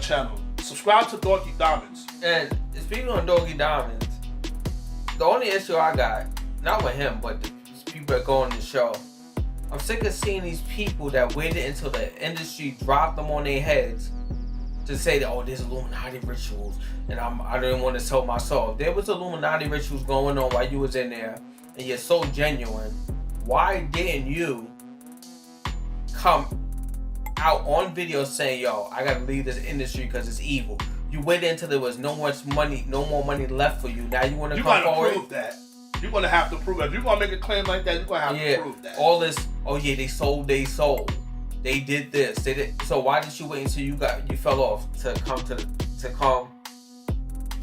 channel. Subscribe to Dorky Diamonds. And speaking on Dorky Diamonds, the only issue I got, not with him, but the people that go on the show, I'm sick of seeing these people that waited until the industry dropped them on their heads to say that, oh, there's Illuminati rituals, and I didn't want to sell my soul. If there was Illuminati rituals going on while you was in there, and you're so genuine, why didn't you come out on video saying, yo, I gotta leave this industry because it's evil? You waited until there was no more money left for you. Now you want to come forward? You gotta prove that. You're gonna have to prove it. If you're gonna make a claim like that, you're gonna have to prove that. All this, oh yeah, they sold. They did this. They did. So why did you wait until you fell off to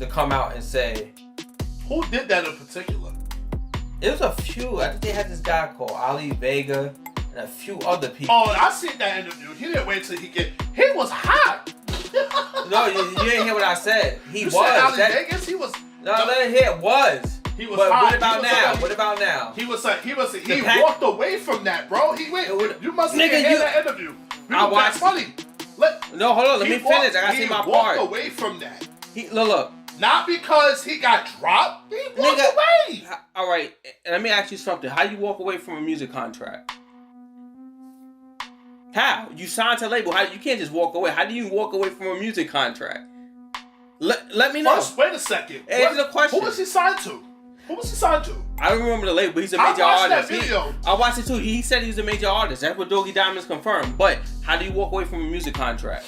come out and say? Who did that in particular? It was a few. I think they had this guy called Ali Vega and a few other people. Oh, I seen that interview. He didn't wait till he was hot. No, you didn't hear what I said. He was. Vegas? He was. No, let it hear. Was. He was but hot. What about now? What about now? He walked away from that, bro. You must have heard that interview. I watched. That's funny. No, hold on. Let me finish. I gotta see my part. He walked away from that. Look. Not because he got dropped. He walked away. All right. And let me ask you something. How you walk away from a music contract? How? You signed to a label. How you can't just walk away. How do you walk away from a music contract? Let me know. First, wait a second. Answer the question. Who was he signed to? I don't remember the label, but he's a major artist. That video. I watched it too. He said he's a major artist. That's what Dorky Diamonds confirmed. But how do you walk away from a music contract?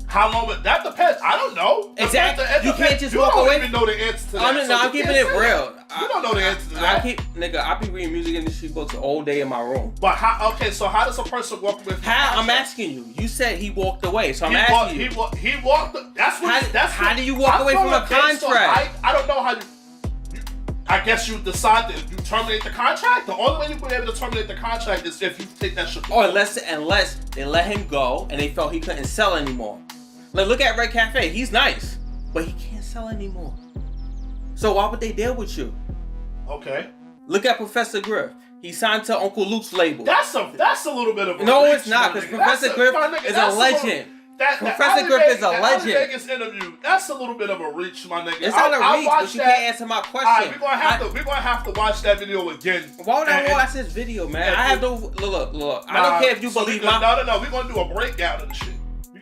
How long? That depends. I don't know. Exactly. You can't just walk away. You don't even know the answer to that. I'm keeping it real. You don't know the answer to that. I be reading music industry books all day in my room. But so how does a person walk away from how? I'm asking you. You said he walked away, so I'm asking you. He walked. How do you walk away from a contract? I don't know how you. I guess you decide that you terminate the contract. The only way you can be able to terminate the contract is if you take that shit. Or unless they let him go and they felt he couldn't sell anymore. Like, look at Red Cafe. He's nice, but he can't sell anymore. So why would they deal with you? Okay. Look at Professor Griff. He signed to Uncle Luke's label. That's a little bit of a no, reach, it's not, because Professor Griff is a legend. Professor Griff is a legend. Vegas interview. That's a little bit of a reach, my nigga. It's not a reach, but you can't answer my question. All right, we're gonna have to watch that video again. Why would I watch this video, man? I have no look. I don't care if you believe my. No. We're gonna do a breakdown of the shit.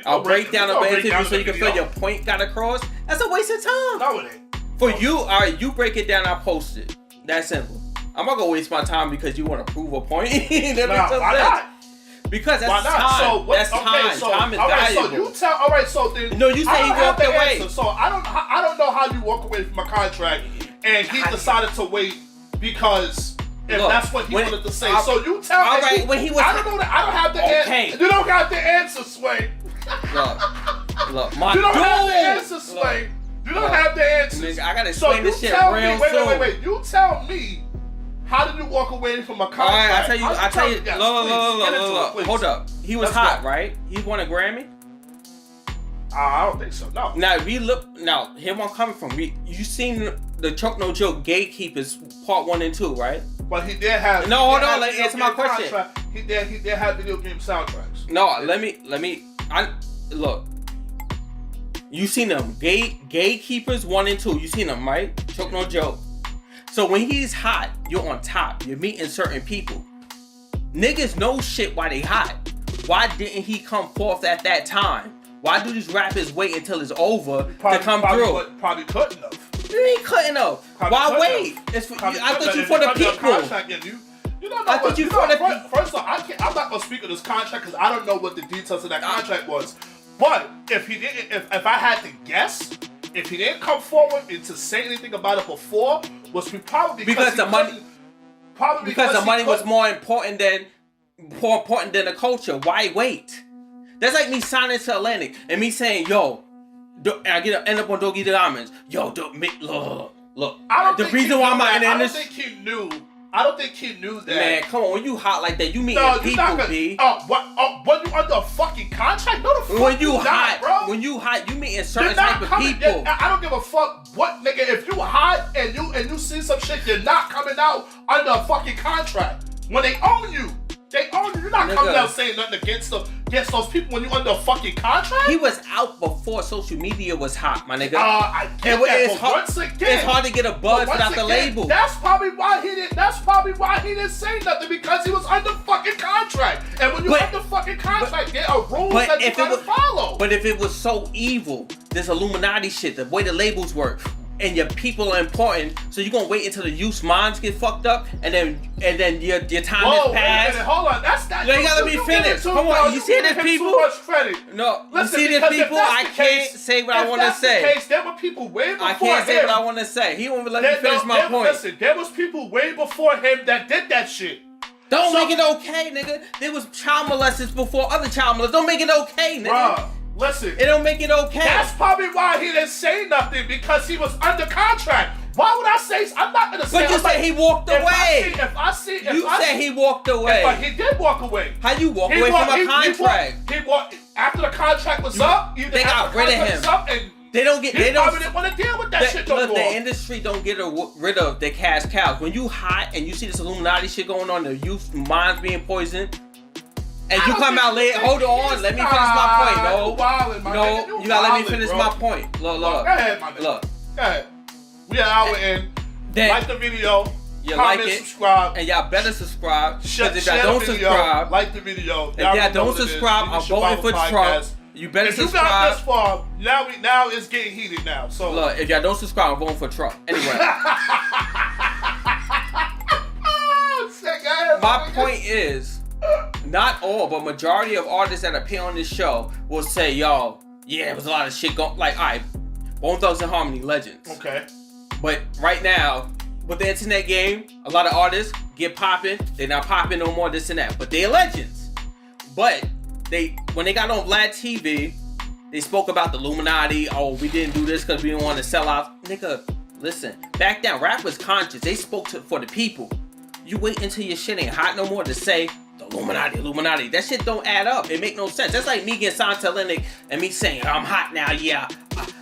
A breakdown of an interview so you can feel your point got across. That's a waste of time. No, it ain't. For you, all right, you break it down. I post it. That's simple. I'm not gonna waste my time because you want to prove a point. That makes no sense. Not? Because that's time. So that's time. Time is valuable. So you tell. All right. So then. No, you say he walked away. Answer. So I don't know how you walk away from a contract, and he decided to wait because that's what he wanted to say. So you tell. All right. When he was. I don't know. I don't have the answer. You don't got the answer, Sway. Look, my you don't have the answer, Sway. You don't have the answers. Nigga, I gotta explain this shit real soon. Wait. You tell me. How did you walk away from a contract? Alright, I tell you. Look. Hold up. He was hot, right? He won a Grammy? I don't think so. No. Now we look. Now here I'm coming from. You seen the Choke No Joke Gatekeepers Part 1 and 2, right? But he did have. No, hold on. Let me answer my question. He did have video game soundtracks. No, let me. Look. You seen them Gatekeepers 1 and 2. You seen them, right? Choke No Joke. So when he's hot, you're on top. You're meeting certain people. Niggas know shit why they hot. Why didn't he come forth at that time? Why do these rappers wait until it's over to come through? Probably couldn't have. You ain't cutting up. Why wait? I thought you for the people. I thought you for the people. First off, I'm not gonna speak of this contract because I don't know what the details of that contract was. But if he didn't, if I had to guess, if he didn't come forward and to say anything about it before, was probably because the money. Probably because the money was more important than the culture. Why wait? That's like me signing to Atlantic and me saying, "Yo," and I end up on Doggy Diamonds. Yo, look. The reason why I'm not in the industry. I don't think he knew that. Man, come on. When you hot like that, you meet people, B. When you under a fucking contract? No, the fuck when you not, hot, bro. When you hot, you meeting certain type of people. I don't give a fuck what nigga. If you hot and you see some shit, you're not coming out under a fucking contract. When they own you. They own you. You're not coming out saying nothing against those people when you under a fucking contract. He was out before social media was hot, my nigga. I get that, but once again, it's hard to get a buzz without the label. That's probably why he didn't say nothing because he was under fucking contract. And when you're under fucking contract, there are rules that you gotta follow. But if it was so evil, this Illuminati shit, the way the labels work. And your people are important, so you're gonna wait until the youth's minds get fucked up, and then your time is passed. Hold on, that's not. You gotta be finished. Come on, you see this people? Too much credit. No, you see this people? I can't say what I want to say. If that's the case, there were people way before him. I can't say what I want to say. He won't let me finish my point. Listen, there was people way before him that did that shit. Don't make it okay, nigga. There was child molesters before other child molesters. Don't make it okay, nigga. Bruh. Listen, it don't make it okay. That's probably why he didn't say nothing because he was under contract. Why would I say? I'm not gonna say. But you said he walked away. You said he walked away. But he did walk away. How you walk away from a contract? He walked after the contract was up. They got rid of him. They don't get. They probably didn't want to deal with that shit no more. The industry don't get rid of their cash cows. When you hot and you see this Illuminati shit going on, the youth minds being poisoned. And you come out late. Hold on, let me finish my point. No, you gotta let me finish my point. Look. Go ahead, my nigga. Look. Go ahead. We are hour in. Like the video. You comment, like it, subscribe. And y'all better subscribe. Share if y'all don't subscribe, like the video. If y'all don't subscribe, I'm voting for Trump. You better subscribe. If you got this far, now it's getting heated now. So look, if y'all don't subscribe, I'm voting for Trump. Anyway. My point is, not all, but majority of artists that appear on this show will say, yo, yeah, there was a lot of shit going, like, all right, Bone Thugs and Harmony, legends. Okay. But right now, with the internet game, a lot of artists get popping. They're not popping no more, this and that. But they're legends. But when they got on Vlad TV, they spoke about the Illuminati. Oh, we didn't do this because we didn't want to sell out. Nigga, listen, back down. Rap was conscious. They spoke for the people. You wait until your shit ain't hot no more to say, Illuminati. That shit don't add up. It make no sense. That's like me getting signed to Atlantic and me saying, I'm hot now, yeah.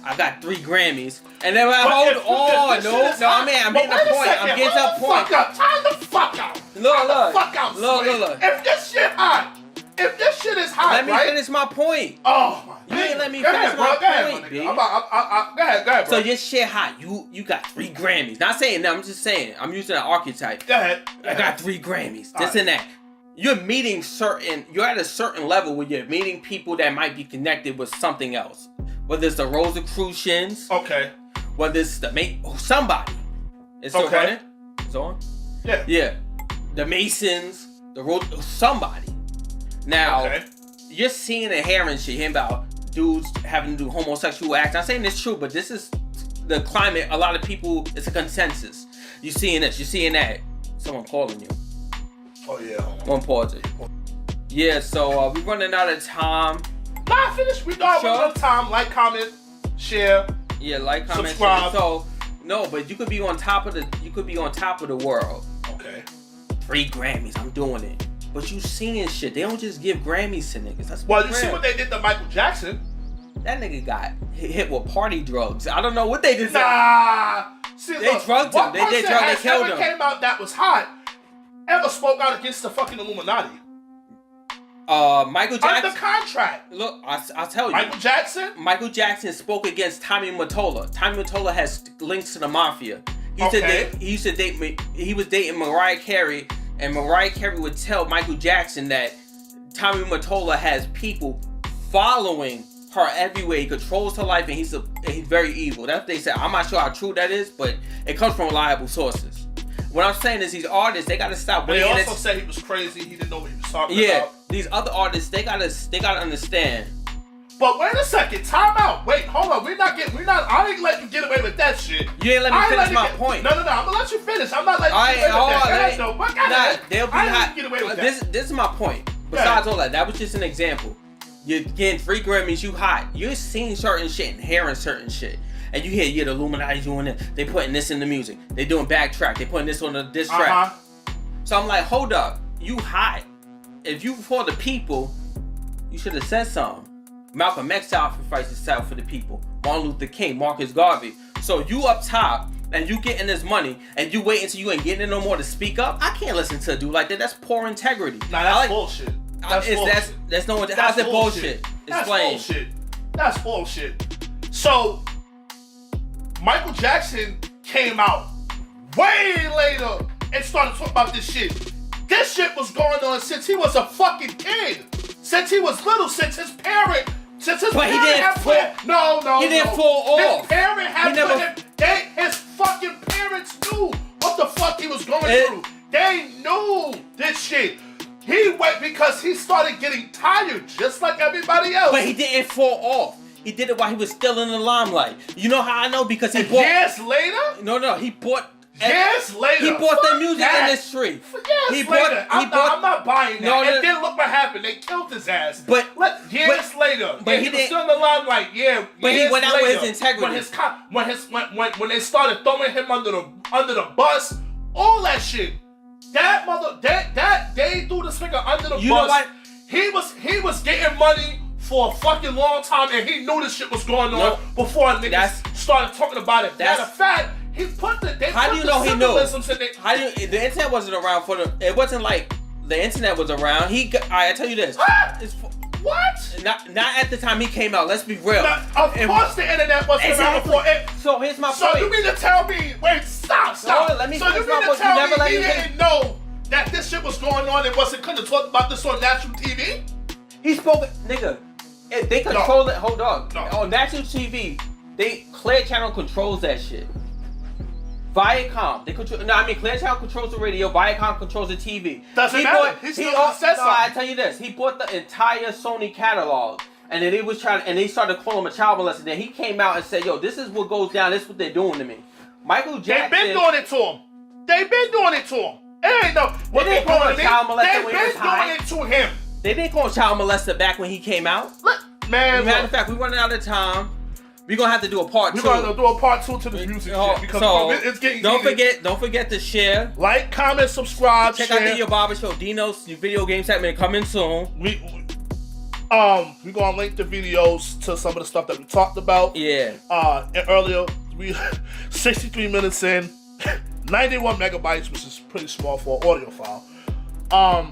I got 3 Grammys. And then hold on. I'm hitting a point. I'm getting to a point. Time the fuck out. Look. If this shit hot, if this shit is hot, let me finish my point. Oh, you ain't let me finish my point, B. Go ahead, bro. So your shit hot. You got 3 Grammys. Not saying that. I'm just saying. I'm using an archetype. Go ahead. I got 3 Grammys. This and that. You're at a certain level where you're meeting people that might be connected with something else. Whether it's the Rosicrucians. Okay. Whether it's somebody. It's still running? It's on? Yeah. Yeah. The Masons. Somebody. Now, you're seeing and hearing shit about dudes having to do homosexual acts. I'm saying it's true, but this is the climate. A lot of people, it's a consensus. You're seeing this, you're seeing that. Someone calling you. Oh, yeah. One pause it. Yeah, so we're running out of time. Nah, finish. We got one time. Like, comment, share. Yeah, like, comment, subscribe. Share. So, no, but you could be on top of the world. Okay. 3 Grammys, I'm doing it. But you seeing shit. They don't just give Grammys to niggas. You see what they did to Michael Jackson. That nigga got hit with party drugs. I don't know what they did. Nah. See, they drugged him. They killed him. Came out that was hot. Ever spoke out against the fucking Illuminati? Michael Jackson. Under contract. Look, I'll tell you. Michael Jackson? Michael Jackson spoke against Tommy Mottola. Tommy Mottola has links to the mafia. He used to date me. He was dating Mariah Carey, and Mariah Carey would tell Michael Jackson that Tommy Mottola has people following her everywhere. He controls her life, and he's very evil. That's what they said. I'm not sure how true that is, but it comes from reliable sources. What I'm saying is these artists, they gotta stop waiting. They also said he was crazy. He didn't know what he was talking about. Yeah, these other artists, they gotta understand. But wait a second, time out. Wait, hold on. I ain't letting you get away with that shit. You ain't let me finish my point. No, I'm gonna let you finish. I'm not letting you get away with that. They'll be hot. Get away with that. This is my point. Besides all that was just an example. You're getting free Grammys, you hot. You're seeing certain shit and hearing certain shit. And you hear, the Illuminati doing it. They putting this in the music. They doing backtrack. They putting this on the diss track. So I'm like, hold up. You hot. If you for the people, you should have said something. Malcolm X sacrificed himself for the people. Martin Luther King, Marcus Garvey. So you up top, and you getting this money, and you wait until you ain't getting it no more to speak up? I can't listen to a dude like that. That's poor integrity. Nah, that's bullshit. How's it bullshit? Explain. That's bullshit. So, Michael Jackson came out way later and started talking about this shit. This shit was going on since he was a fucking kid. Since he was little, since his parent had put him. No. He didn't fall off. His parent had put him. His fucking parents knew what the fuck he was going through. They knew this shit. He went because he started getting tired, just like everybody else. But he didn't fall off. He did it while he was still in the limelight. You know how I know? Because he bought... Years later? No, he bought... Years later? He bought the music industry. Years later. I'm not buying that. And then look what happened. They killed his ass. Years later. But he was still in the limelight. Yeah. But he went out with his integrity. When they started throwing him under the bus, all that shit. They threw this nigga under the bus. You know what? He was getting money for a fucking long time, and he knew this shit was going on before niggas started talking about it. Matter of fact, he put the how do you know he knew? The internet wasn't around for the. It wasn't like the internet was around. I tell you this. What? Not at the time he came out. Let's be real. Of course the internet wasn't around before it. So here's my point. So you mean to tell me? Wait, stop. Let me so you mean to tell me he didn't know that this shit was going on and couldn't have talked about this on national TV? He spoke, nigga. They control it. Hold on. No. On national TV, Clear Channel controls that shit. Viacom, Clear Channel controls the radio. Viacom controls the TV. Doesn't matter. He said something. I tell you this. He bought the entire Sony catalog, and then they started calling him a child molester. Then he came out and said, "Yo, this is what goes down. This is what they're doing to me." Michael Jackson. They've been doing it to him. It ain't no. What they call him? They've been doing it to him. They didn't call him child molester back when he came out. Matter of fact, we're running out of time. We're gonna have to do a part 2. We're gonna do a part 2 to the music shit because it's getting. Don't forget to share, like, comment, subscribe. Check out the Yababa Show. Dino's video game segment coming soon. We gonna link the videos to some of the stuff that we talked about. Yeah. And earlier we 63 minutes in, 91 megabytes, which is pretty small for an audio file.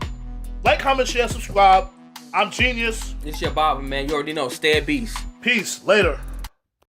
Like, comment, share, subscribe. I'm Genius. It's Yababa, man. You already know. Stay a beast. Peace. Later.